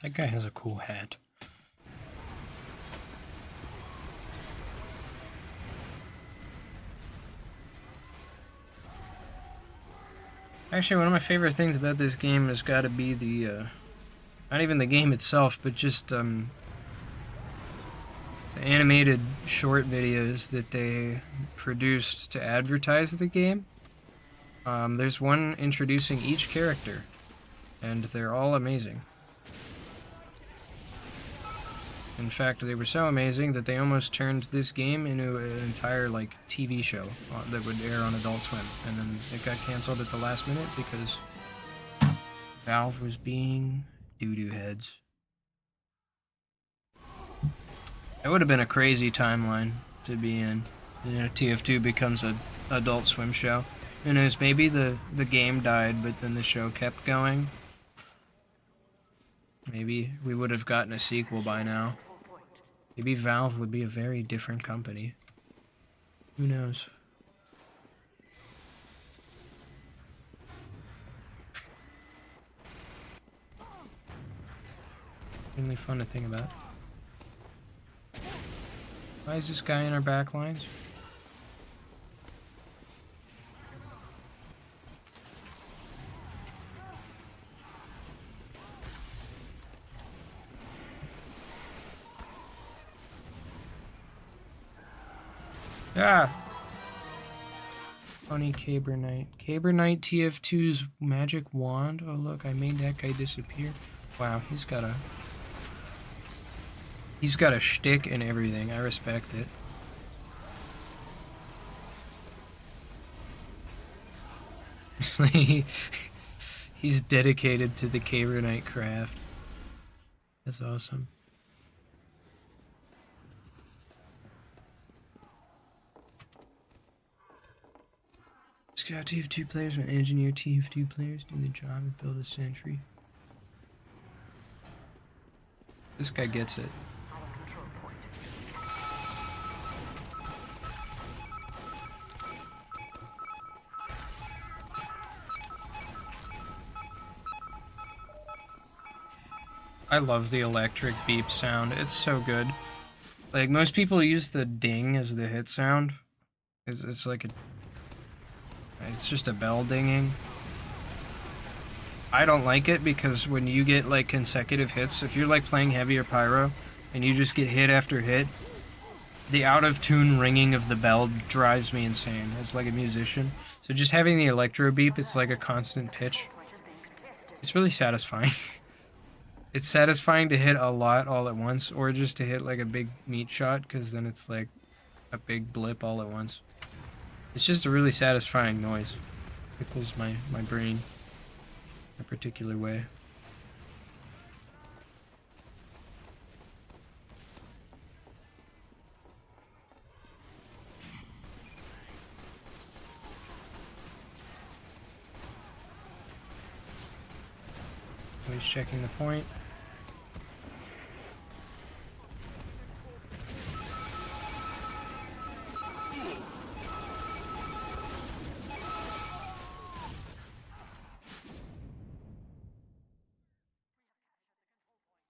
that guy has a cool hat. Actually, one of my favorite things about this game has got to be the, not even the game itself, but just, the animated short videos that they produced to advertise the game. There's one introducing each character, and they're all amazing. In fact, they were so amazing that they almost turned this game into an entire like TV show that would air on Adult Swim, and then it got canceled at the last minute because Valve was being doo-doo heads. That would have been a crazy timeline to be in. You know, TF2 becomes an Adult Swim show. Who knows, maybe the game died, but then the show kept going. Maybe we would have gotten a sequel by now. Maybe Valve would be a very different company. Who knows? Really fun to think about. Why is this guy in our back lines? Ah! Funny Caber Knight. Caber Knight TF2's magic wand. Oh look, I made that guy disappear. Wow, he's got a shtick and everything. I respect it. He's dedicated to the Caber Knight craft. That's awesome. Scout TF2 players and engineer TF2 players do the job and build a sentry. This guy gets it. I love the electric beep sound. It's so good. Like, most people use the ding as the hit sound. It's like a... It's just a bell dinging. I don't like it because when you get, like, consecutive hits, if you're, like, playing heavy or pyro, and you just get hit after hit, the out-of-tune ringing of the bell drives me insane as, like, a musician. So just having the electro beep, it's like a constant pitch. It's really satisfying. It's satisfying to hit a lot all at once, or just to hit, like, a big meat shot, because then it's, like, a big blip all at once. It's just a really satisfying noise. Tickles my brain in a particular way. Always checking the point.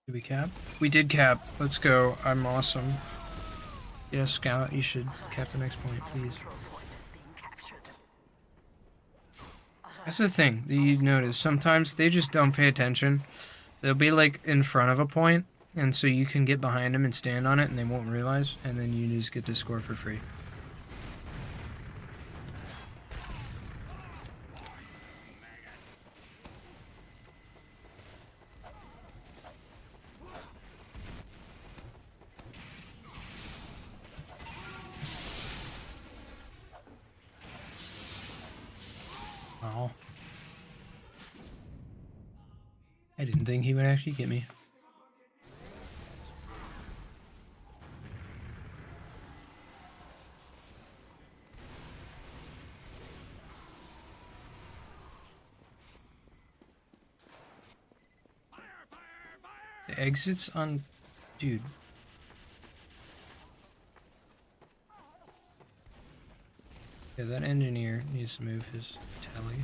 Did we cap? We did cap. Let's go. I'm awesome. Yeah, Scout, you should cap the next point, please. That's the thing that you notice. Sometimes they just don't pay attention. They'll be like in front of a point, and so you can get behind them and stand on it, and they won't realize, and then you just get to score for free. Wow. I didn't think he would actually get me. The exits on... Dude. Yeah, that engineer needs to move his telly.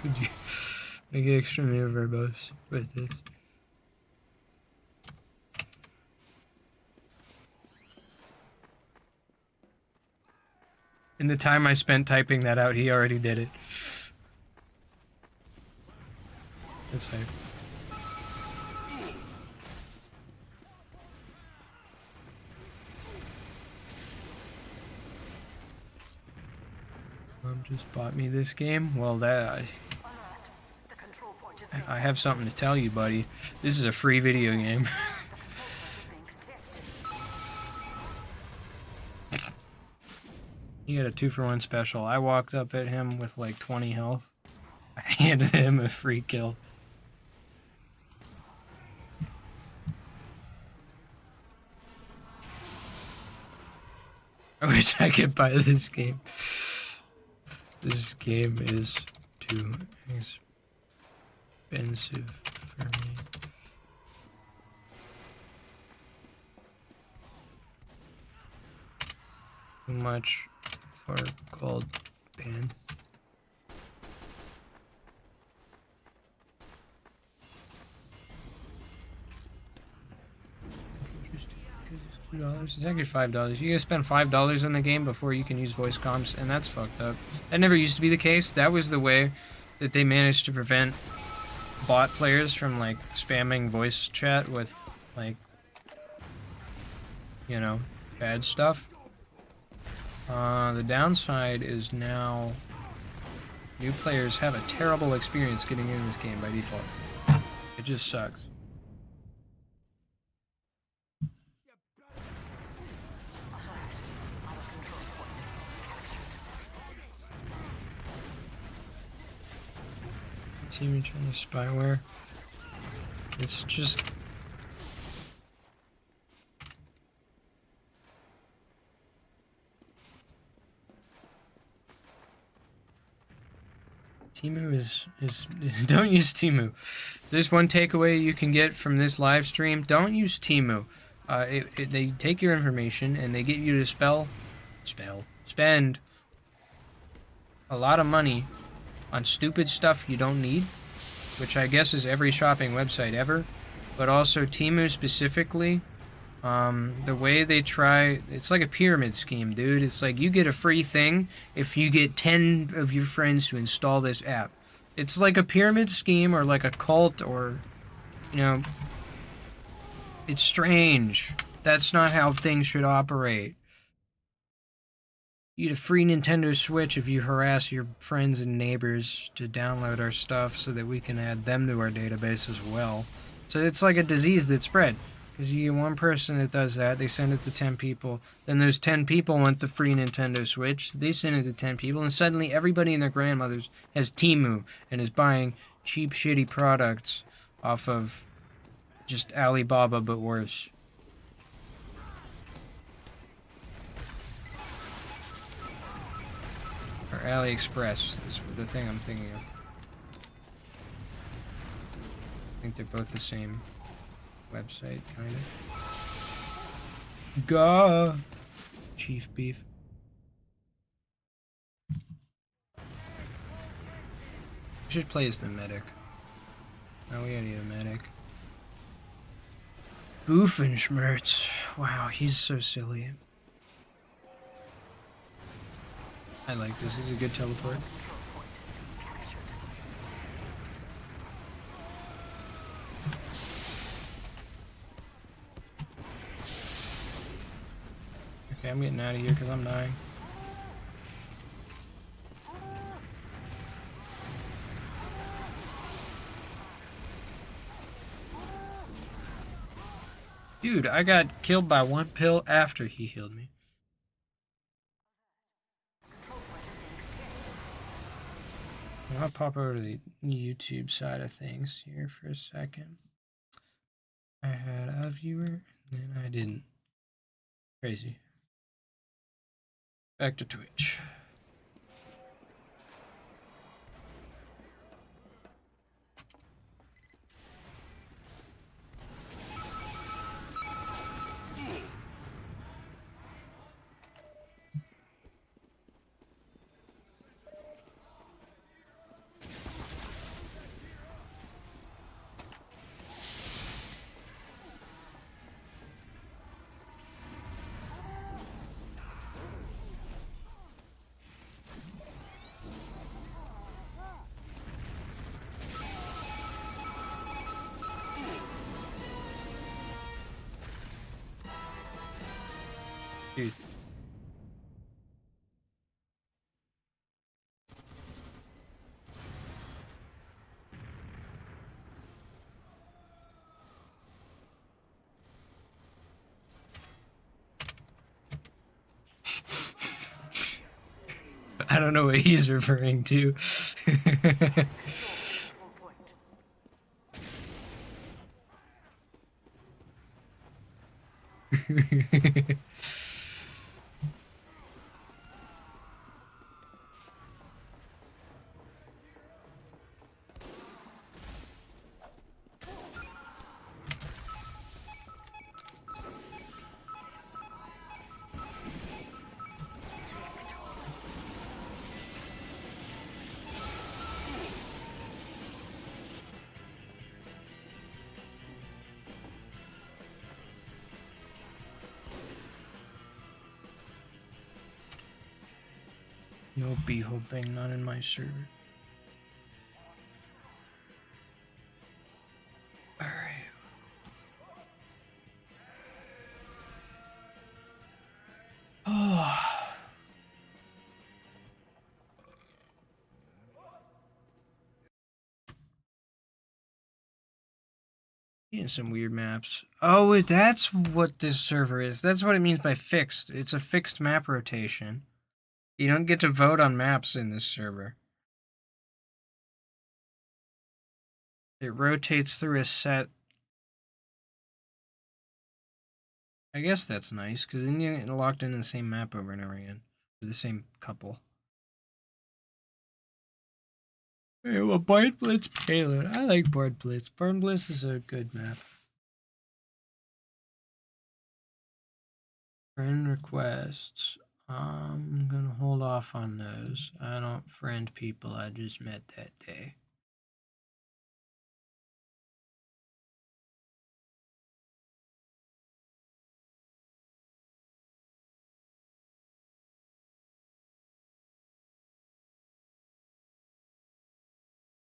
Could you make it extremely verbose with this? In the time I spent typing that out, he already did it. That's hype. Just bought me this game. Well, that I have something to tell you, buddy. This is a free video game. He had a 2-for-1 special. I walked up at him with like 20 health. I handed him a free kill. I wish I could buy this game. This game is too expensive for me. Too much for gold pen. $2. It's actually $5. You gotta spend $5 in the game before you can use voice comms, and that's fucked up. That never used to be the case. That was the way that they managed to prevent bot players from like spamming voice chat with like, you know, bad stuff. The downside is now new players have a terrible experience getting into this game by default. It just sucks. Team trying to spyware. It's just Temu is don't use Temu. If there's one takeaway you can get from this live stream, don't use Temu. They take your information and they get you to spend a lot of money on stupid stuff you don't need, which I guess is every shopping website ever, but also Temu specifically. The way they try, it's like a pyramid scheme, dude. It's like you get a free thing if you get 10 of your friends to install this app. It's like a pyramid scheme or like a cult or, you know, it's strange. That's not how things should operate. You get a free Nintendo Switch if you harass your friends and neighbors to download our stuff so that we can add them to our database as well. So it's like a disease that spread. Because you get one person that does that, they send it to 10 people. Then those 10 people want the free Nintendo Switch. They send it to 10 people, and suddenly everybody and their grandmothers has Temu and is buying cheap, shitty products off of just Alibaba, but worse. Or AliExpress is the thing I'm thinking of. I think they're both the same website, kind of. Gah! Chief beef. I should play as the medic. Oh, we gotta need a medic. Boofenschmerz. Wow, he's so silly. I like this. This is a good teleport. Okay, I'm getting out of here because I'm dying. Dude, I got killed by one pill after he healed me. I'll pop over to the YouTube side of things here for a second. I had a viewer, and then I didn't. Crazy. Back to Twitch. Dude. I don't know what he's referring to. No b-hoping, not in my server. Alright. Oh. Yeah, some weird maps. Oh, that's what this server is. That's what it means by fixed. It's a fixed map rotation. You don't get to vote on maps in this server. It rotates through a set. I guess that's nice, because then you get locked in the same map over and over again. With the same couple. Hey, well, Barn Blitz payload. I like Barn Blitz. Barn Blitz is a good map. Friend requests. I'm gonna hold off on those. I don't friend people I just met that day.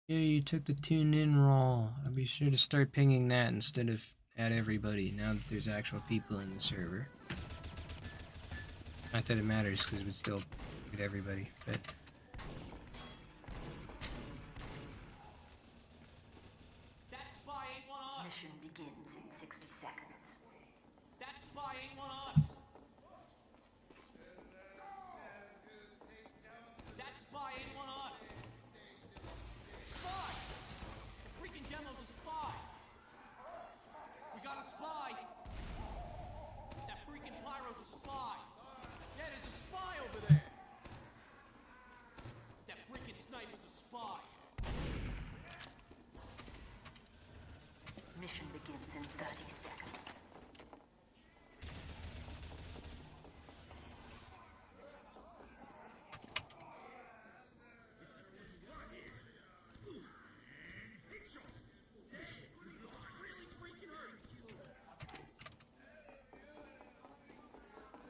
Yeah, you took the tuned in role. I'll be sure to start pinging that instead of at everybody now that there's actual people in the server. Not that it matters because it would still get everybody, but. That spy ain't one of us. Mission begins in 60 seconds. That spy ain't one of us. That spy ain't one of us. Spy! Freaking demo's a spy. We got a spy. That freaking pyro's a spy. Yeah, there's a spy over there. That freaking sniper's a spy. Mission begins in 30 seconds.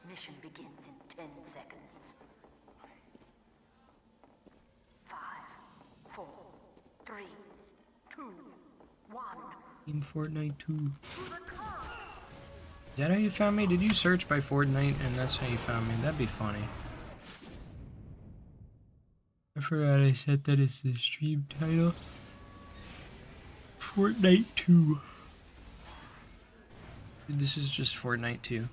Mission begins in 10 seconds. 5, 4, 3, 2, 1. Team Fortnite 2. Is that how you found me? Did you search by Fortnite and that's how you found me? That'd be funny. I forgot I said that as the stream title. Fortnite 2. This is just Fortnite 2.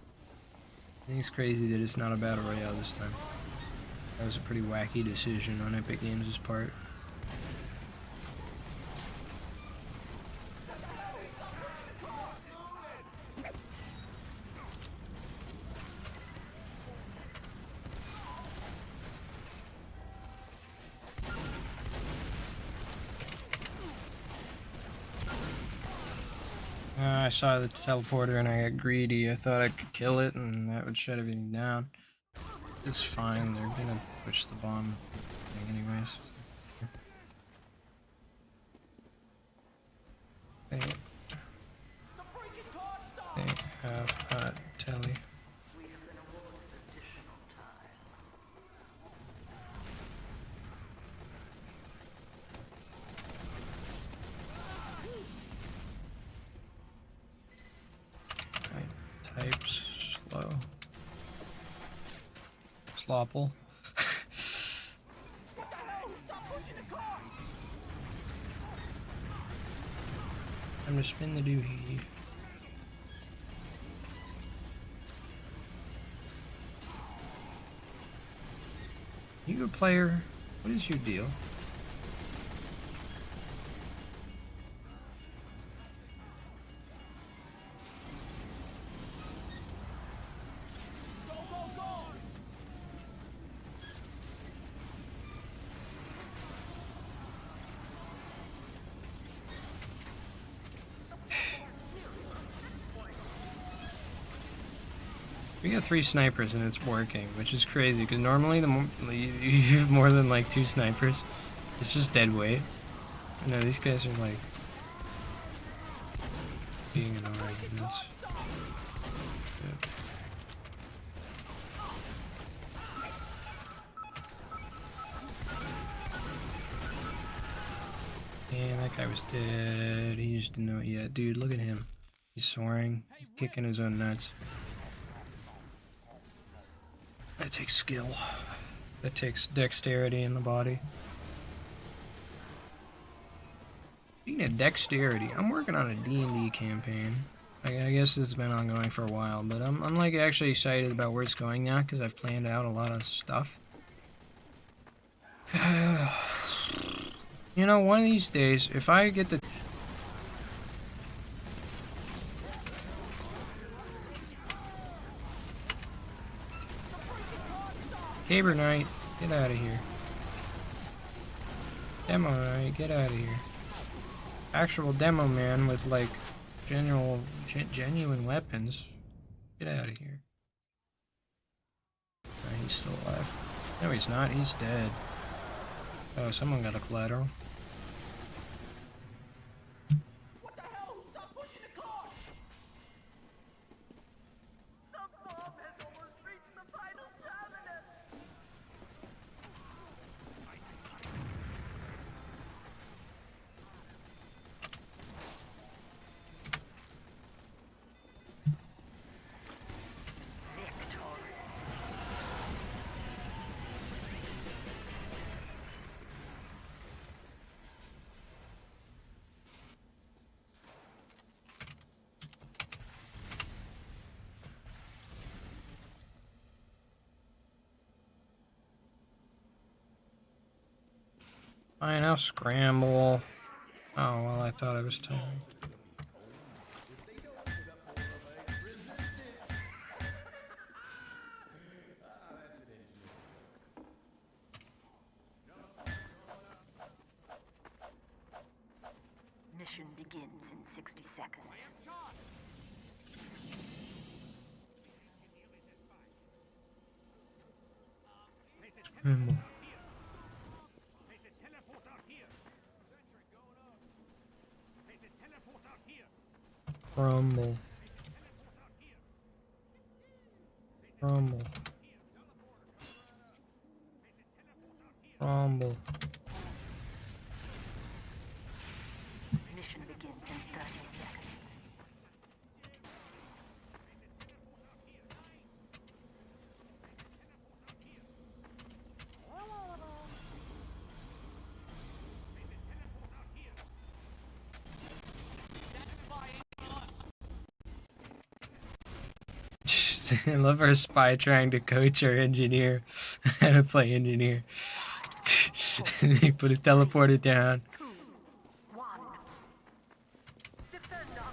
I think it's crazy that it's not a battle royale this time. That was a pretty wacky decision on Epic Games' part. I saw the teleporter and I got greedy. I thought I could kill it and that would shut everything down. It's fine, they're gonna push the bomb thing anyways. They have hot telly. Types slow. Slopple. I'm gonna spin the doohickey. You a player? What is your deal? We got 3 snipers and it's working, which is crazy because normally you have more than like 2 snipers, it's just dead weight. I know these guys are like being in arguments. Damn, that guy was dead. He just didn't know it yet. Dude, look at him. He's soaring. He's kicking his own nuts. That takes skill. That takes dexterity in the body. Speaking of dexterity, I'm working on a D&D campaign. I guess this has been ongoing for a while, but I'm like actually excited about where it's going now because I've planned out a lot of stuff. You know, one of these days, if I get the... Caber Knight, get out of here. Demo, right? Get out of here. Actual demo man with like genuine weapons. Get out of here. Oh, he's still alive. No, he's not. He's dead. Oh, someone got a collateral. What the hell? Stop pushing the car! The bomb has almost reached the final terminus. Victory. Fine, I'll scramble. Oh, well, I thought I was timing. Mission begins in 60 seconds. Scramble. Crumble. Crumble. Crumble. Mission begins in 30 seconds. I love our spy trying to coach our engineer how to play engineer. They put it teleported down. 2, 1. Defend our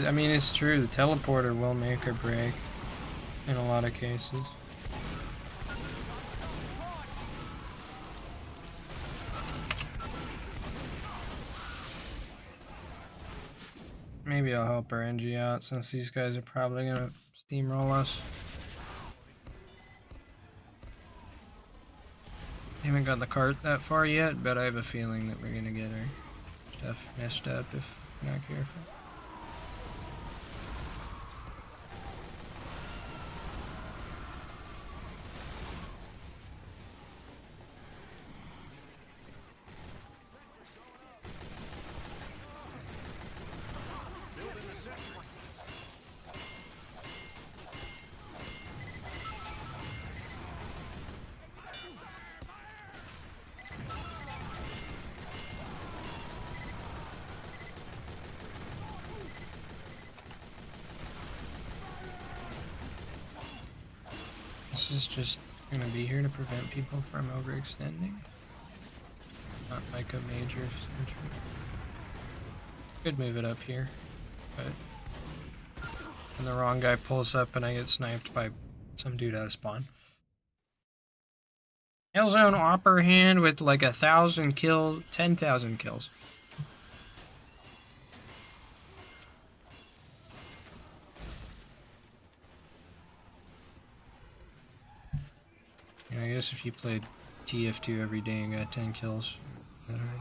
car. I mean, it's true. The teleporter will make or break in a lot of cases. Maybe I'll help our NG out since these guys are probably gonna steamroll us. Haven't got the cart that far yet, but I have a feeling that we're gonna get our stuff messed up if we're not careful. This is just gonna be here to prevent people from overextending. Not like a major sentry. Could move it up here, but when the wrong guy pulls up and I get sniped by some dude out of spawn. Hellzone upper hand with like 1,000 kills, 10,000 kills. I guess if you played TF2 every day and got 10 kills, that hard.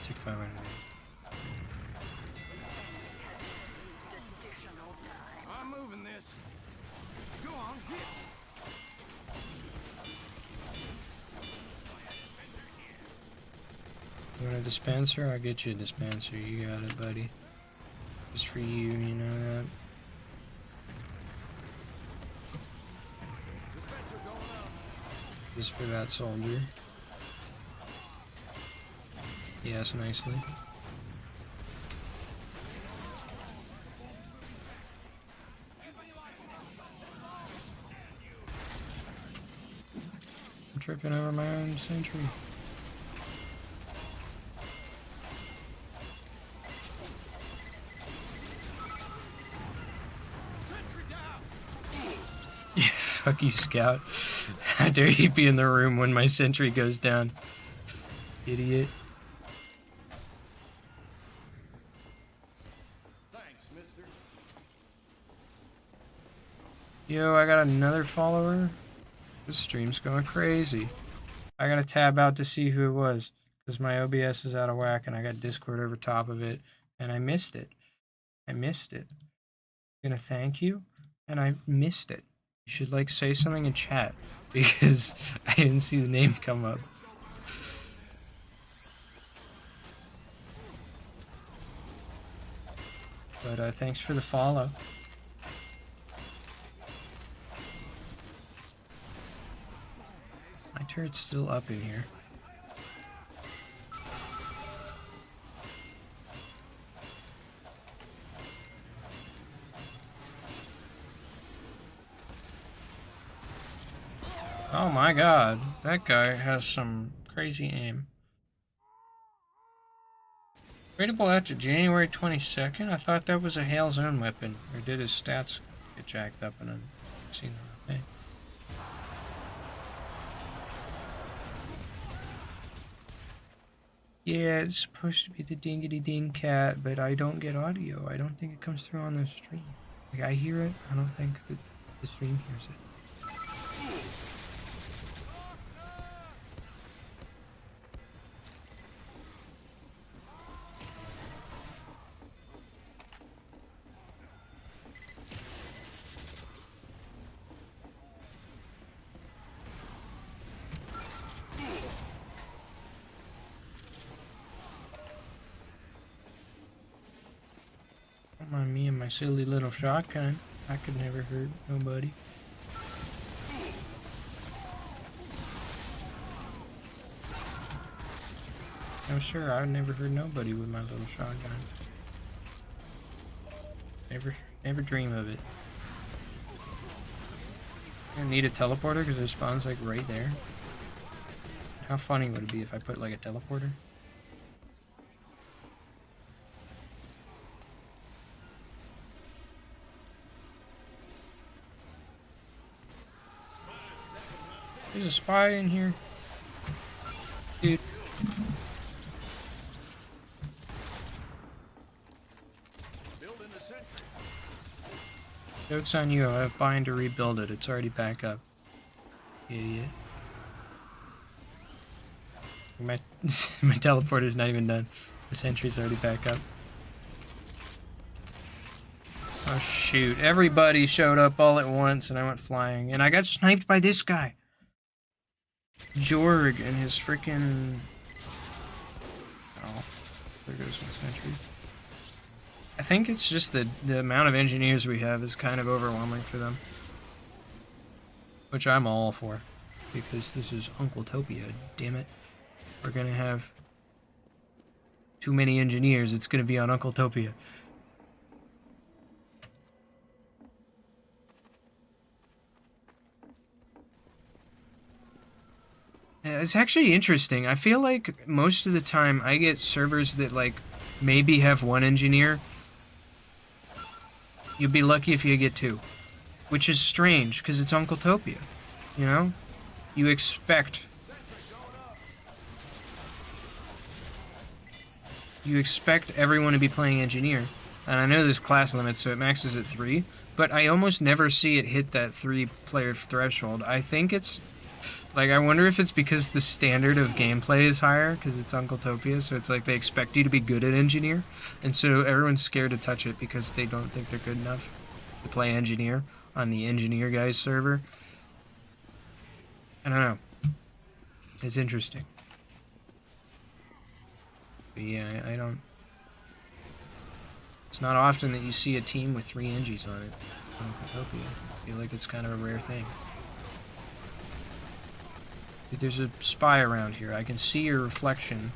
Take 500. I'm moving this. Go on, hit. You want a dispenser? I'll get you a dispenser. You got it, buddy. Just for you, you know that. Just for that soldier. Yes, nicely. I'm tripping over my own sentry. Fuck you, Scout. How dare you be in the room when my sentry goes down. Idiot. Thanks, mister. Yo, I got another follower. This stream's going crazy. I gotta tab out to see who it was, because my OBS is out of whack and I got Discord over top of it, and I missed it. I missed it. I'm gonna thank you, and I missed it. You should like say something in chat, because I didn't see the name come up. But thanks for the follow. My turret's still up in here. Oh my god, that guy has some crazy aim. Rateable after January 22nd? I thought that was a Hail Zone weapon. Or did his stats get jacked up and I'm seeing the wrong thing? Yeah, it's supposed to be the dingity ding cat, but I don't get audio. I don't think it comes through on the stream. Like, I hear it, I don't think that the stream hears it. Don't mind me and my silly little shotgun. I could never hurt nobody. Oh sure, I would never hurt nobody with my little shotgun. Never dream of it. I need a teleporter because it spawns like right there. How funny would it be if I put like a teleporter? There's a spy in here. Dude. Joke's on you, I have bind to rebuild it. It's already back up. Idiot. My teleporter's not even done. The sentry's already back up. Oh shoot, everybody showed up all at once and I went flying. And I got sniped by this guy. Jorg and his freaking... Oh, there goes my sentry. I think it's just the amount of engineers we have is kind of overwhelming for them. Which I'm all for. Because this is Uncletopia, damn it. We're gonna have too many engineers, it's gonna be on Uncletopia. Yeah, it's actually interesting. I feel like most of the time I get servers that like maybe have one engineer. You'll be lucky if you get two. Which is strange, because it's Uncletopia. You know? You expect... You expect everyone to be playing engineer. And I know there's class limits, so it maxes at 3. But I almost never see it hit that 3-player threshold. I think it's... Like, I wonder if it's because the standard of gameplay is higher, because it's Uncletopia, so it's like they expect you to be good at engineer, and so everyone's scared to touch it because they don't think they're good enough to play engineer on the engineer guys server. I don't know. It's interesting. But yeah, I don't... It's not often that you see a team with 3 engies on it on Uncletopia. I feel like it's kind of a rare thing. Dude, there's a spy around here. I can see your reflection.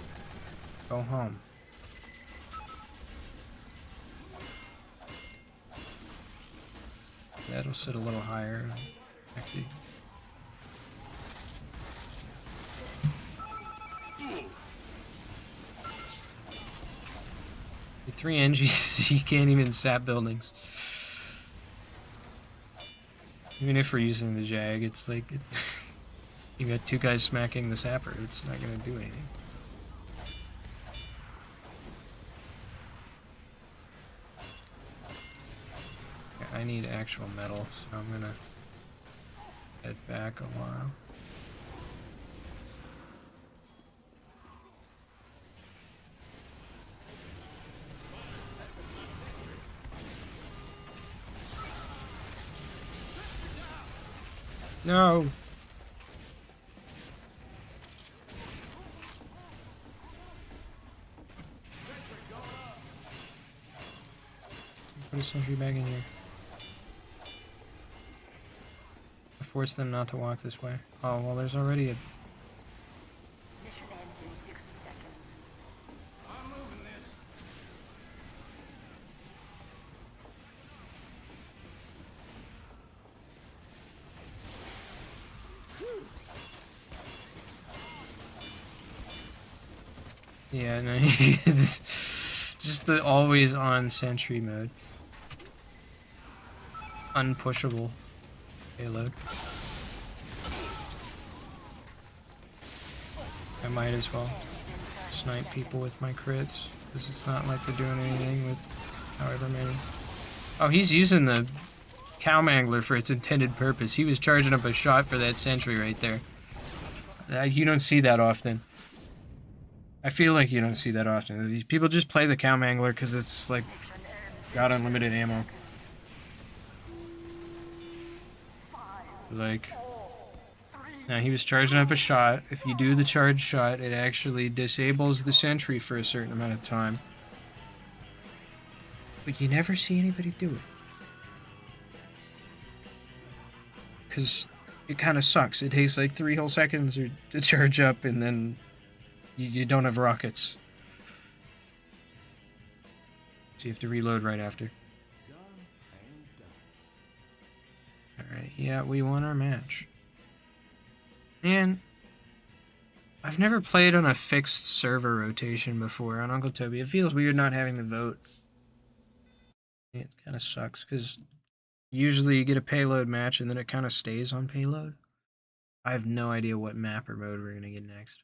Go home. That'll sit a little higher. Actually. With 3 NGs, you can't even sap buildings. Even if we're using the Jag, it's like you got two guys smacking the sapper. It's not gonna do anything. Okay, I need actual metal, so I'm gonna head back a while. No! Put a sentry back in here. I forced them not to walk this way. Oh, well, there's already a... Mission ends in 60 seconds. I'm moving this. Yeah, no, just the always on sentry mode. Unpushable payload. I might as well snipe people with my crits, because it's not like they're doing anything with however many. Oh, he's using the cow mangler for its intended purpose. He was charging up a shot for that sentry right there. You don't see that often. I feel like you don't see that often. These people just play the cow mangler because it's like got unlimited ammo. Like, now he was charging up a shot. If you do the charge shot, it actually disables the sentry for a certain amount of time. But you never see anybody do it. Because it kind of sucks. It takes like 3 whole seconds to charge up, and then you don't have rockets. So you have to reload right after. Alright, yeah, we won our match. And I've never played on a fixed server rotation before on Uncle Toby. It feels weird not having the vote. It kind of sucks, because usually you get a payload match and then it kind of stays on payload. I have no idea what map or mode we're going to get next.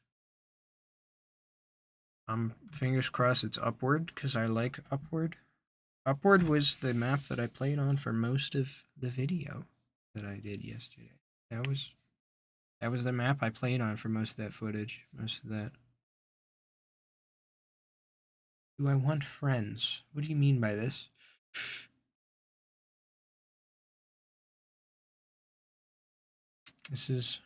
Fingers crossed it's Upward, because I like Upward. Upward was the map that I played on for most of the video that I did yesterday. That was the map I played on for most of that footage, most of that. Do I want friends? What do you mean by this? This is...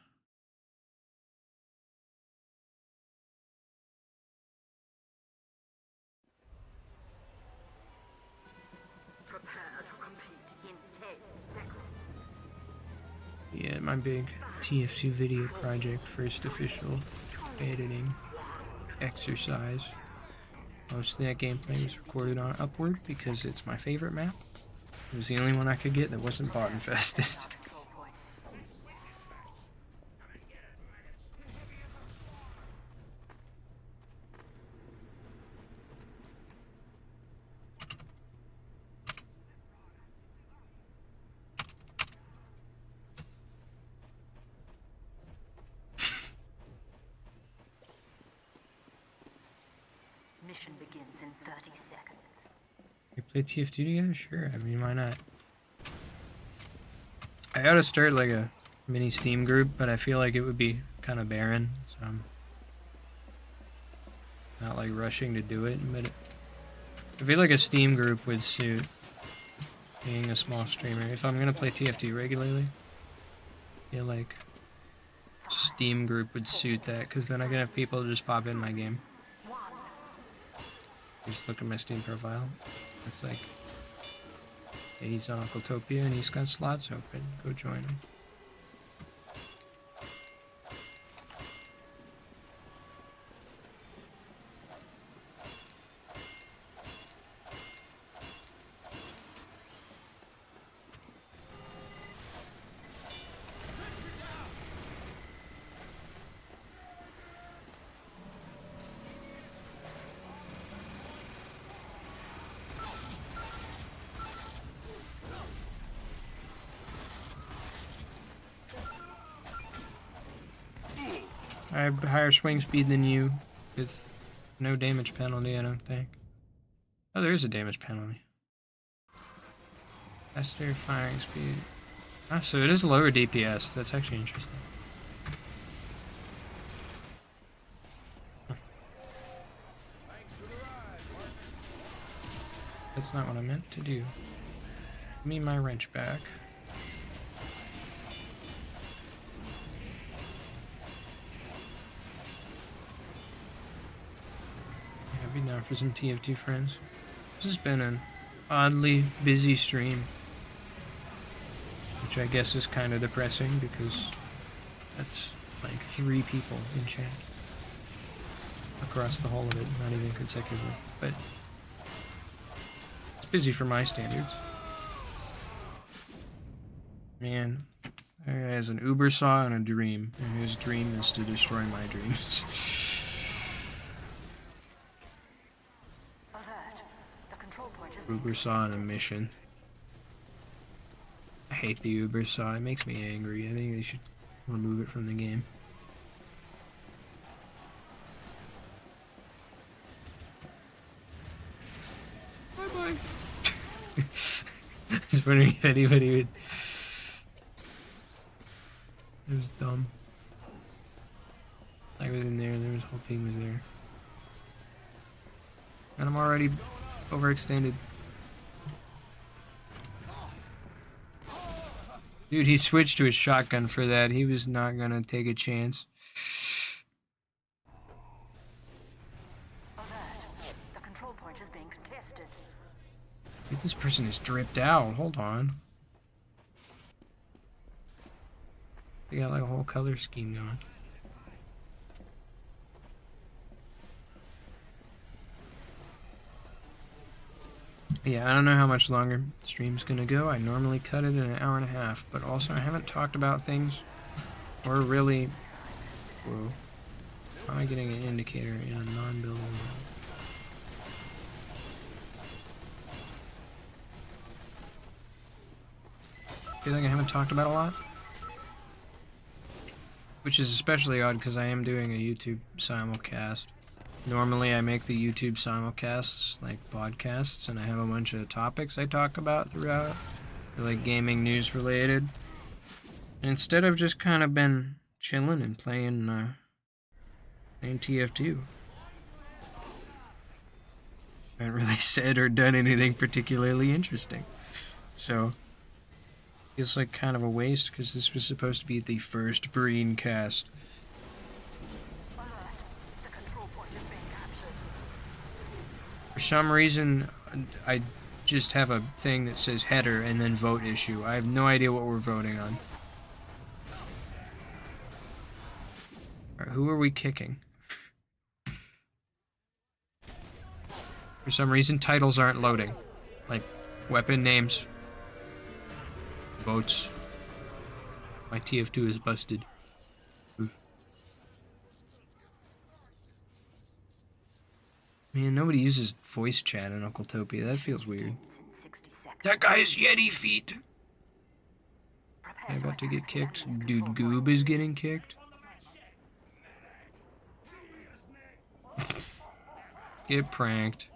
Prepare to compete in 10 seconds. Yeah, my big TF2 video project, first official editing exercise. Most of that gameplay was recorded on Upward because it's my favorite map. It was the only one I could get that wasn't bot infested. Control points. Mission begins in 30 seconds. We play TF2 together? Sure, I mean, why not? I ought to start like a mini Steam group, but I feel like it would be kind of barren, so I'm not like rushing to do it, but I feel like a Steam group would suit being a small streamer. If I'm gonna play TF2 regularly, I feel like Steam group would suit that, because then I can have people just pop in my game. Just look at my Steam profile. It's like, yeah, he's on Uncletopia and he's got slots open. Go join him. I have higher swing speed than you, with no damage penalty, I don't think. Oh, there is a damage penalty. Faster firing speed. Ah, so it is lower DPS. That's actually interesting. Huh. That's not what I meant to do. Give me my wrench back. I'd be down for some TF2 friends. This has been an oddly busy stream, which I guess is kind of depressing because that's like 3 people in chat across the whole of it, not even consecutively, but it's busy for my standards. Man, there has an Uber saw and a dream, and his dream is to destroy my dreams. Uber saw and a mission. I hate the Uber saw, it makes me angry. I think they should remove it from the game. Bye-bye. I was wondering if anybody would... It was dumb. I was in there, and the whole team was there. And I'm already overextended. Dude, he switched to his shotgun for that. He was not gonna take a chance. The control point is being contested. Dude, this person is dripped out. Hold on. They got like a whole color scheme going. Yeah, I don't know how much longer the stream's gonna go. I normally cut it in an hour and a half, but also I haven't talked about things or really... Whoa. How am I getting an indicator in a non-buildable mode? I feel like I haven't talked about a lot. Which is especially odd because I am doing a YouTube simulcast. Normally I make the YouTube simulcasts like podcasts, and I have a bunch of topics I talk about throughout. They're like gaming news related. And instead I've just kind of been chilling and playing TF2. I haven't really said or done anything particularly interesting. So it's like kind of a waste because this was supposed to be the first BreenCast. For some reason, I just have a thing that says header and then vote issue. I have no idea what we're voting on. Alright, who are we kicking? For some reason, titles aren't loading. Like, weapon names. Votes. My TF2 is busted. Man, nobody uses voice chat in Occultopia. That feels weird. That guy is Yeti feet! I'm about to get kicked. Dude, Goob is getting kicked. Get pranked.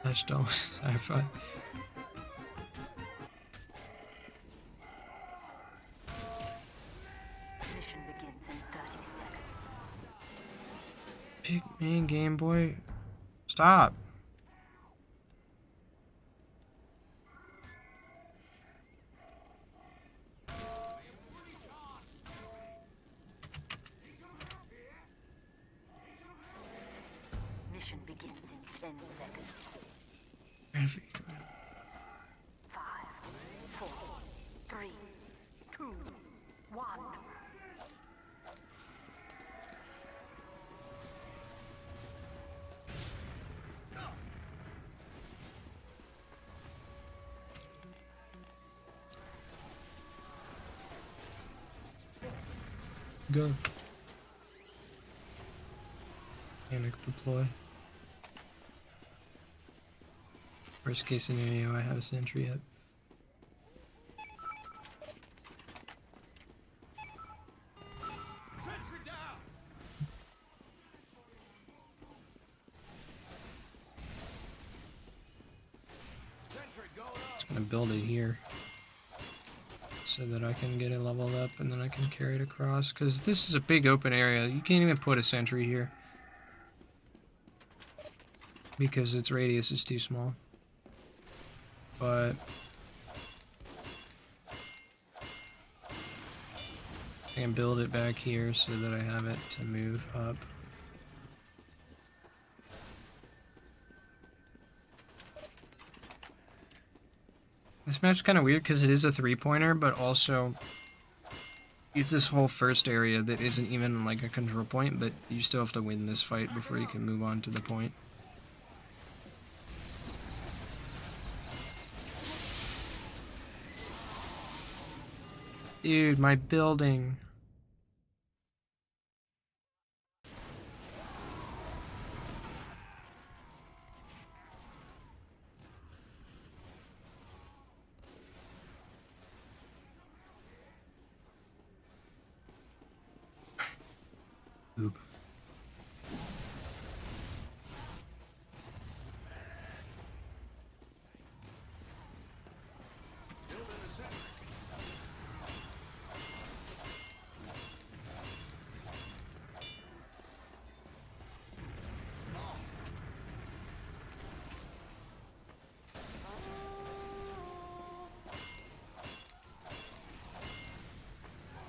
I stole sci-fi. Mission begins in 30 seconds. Pick me, Game Boy. Stop. Mission begins in 10 seconds. 5, 4, 3, 2, 1. Go. Panic deploy. Worst case scenario, I have a sentry up. gonna build it here so that I can get it leveled up and then I can carry it across, because this is a big open area. You can't even put a sentry here because its radius is too small. But I can build it back here so that I have it to move up. This map's kind of weird because it is a three-pointer, but also it's this whole first area that isn't even like a control point, but you still have to win this fight before you can move on to the point. Dude, my building. Oop.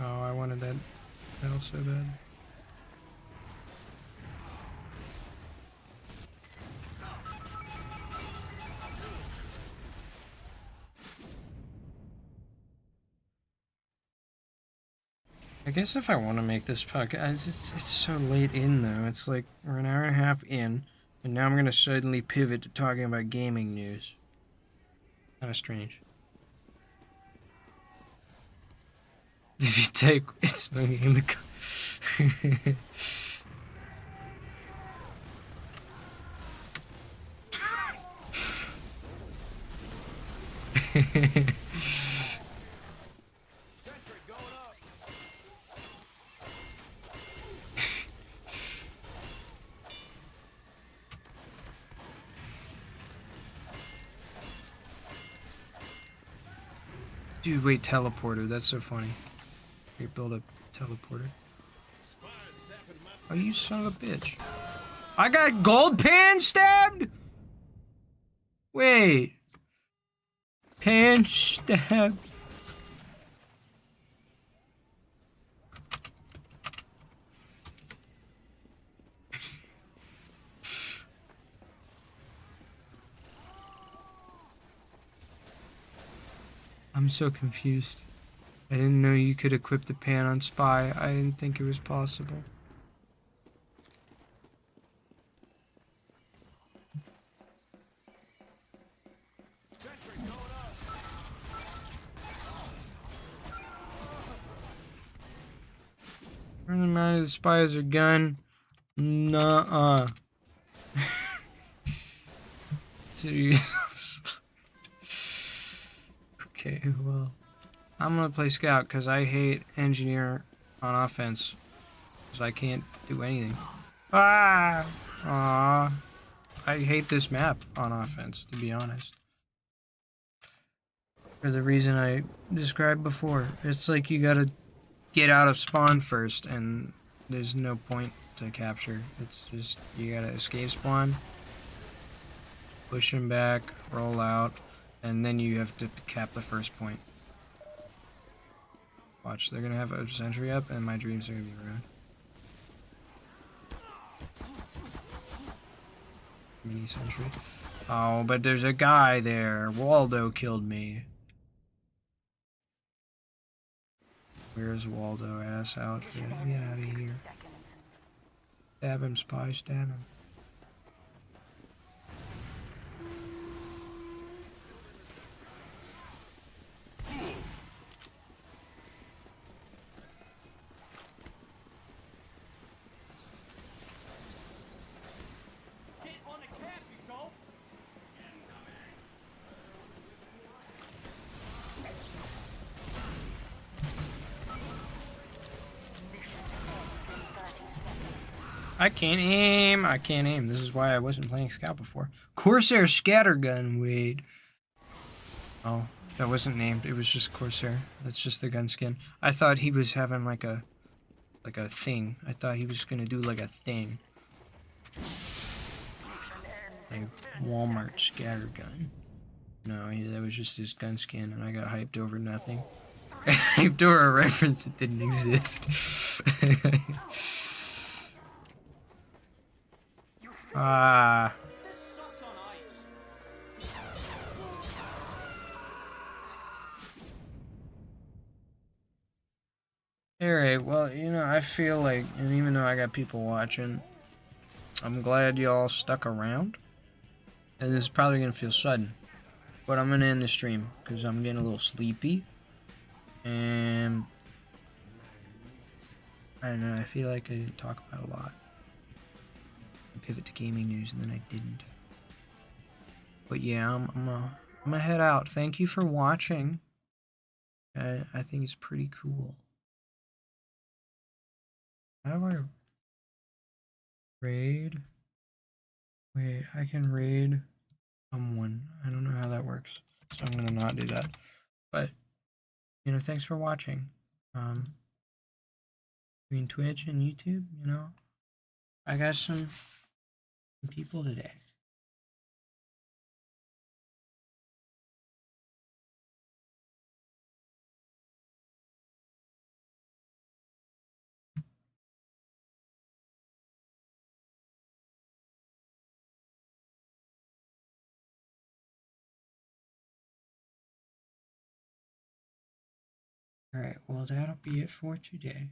Oh, I wanted that metal so bad. I guess if I want to make this puck, it's so late in though. It's like we're an hour and a half in, and now I'm going to suddenly pivot to talking about gaming news. Kind of strange. If you take, it's moving in the. Dude, wait, teleporter. That's so funny. Here, build a teleporter. Oh, you son of a bitch. I got gold pan stabbed? Wait. Pan stabbed. I'm so confused. I didn't know you could equip the pan on Spy. I didn't think it was possible. Running out of the Spy has a gun. Nuh-uh. Okay, well. I'm gonna play Scout because I hate Engineer on offense. Because I can't do anything. Ah! Aww. I hate this map on offense, to be honest. For the reason I described before. It's like you gotta get out of spawn first, and there's no point to capture. It's just, you gotta escape spawn, push him back, roll out, and then you have to cap the first point. Watch, they're gonna have a sentry up, and my dreams are gonna be ruined. Mini sentry. Oh, but there's a guy there. Waldo killed me. Where's Waldo? Ass outfit. Get out of here. Stab him, Spy. Stab him. Get on the cap, you go! I can't aim. I can't aim. This is why I wasn't playing Scout before. Corsair Scattergun. Wait. Oh, that wasn't named. It was just Corsair. That's just the gun skin. I thought he was having like a thing. I thought he was gonna do like a thing. Like Walmart scatter gun. No, that was just his gun skin, and I got hyped over nothing. Hyped over a reference that didn't exist. Ah. This sucks on ice. Alright, well, you know, I feel like, and even though I got people watching, I'm glad y'all stuck around. And this is probably gonna feel sudden, but I'm gonna end the stream because I'm getting a little sleepy. And I don't know, I feel like I didn't talk about a lot. I pivot to gaming news and then I didn't. But yeah, I'm gonna head out. Thank you for watching. I think it's pretty cool. How do I raid? Wait, I can raid someone. I don't know how that works, so I'm gonna not do that. But you know, thanks for watching. Between Twitch and YouTube, you know, I got some people today. All right, well, that'll be it for today.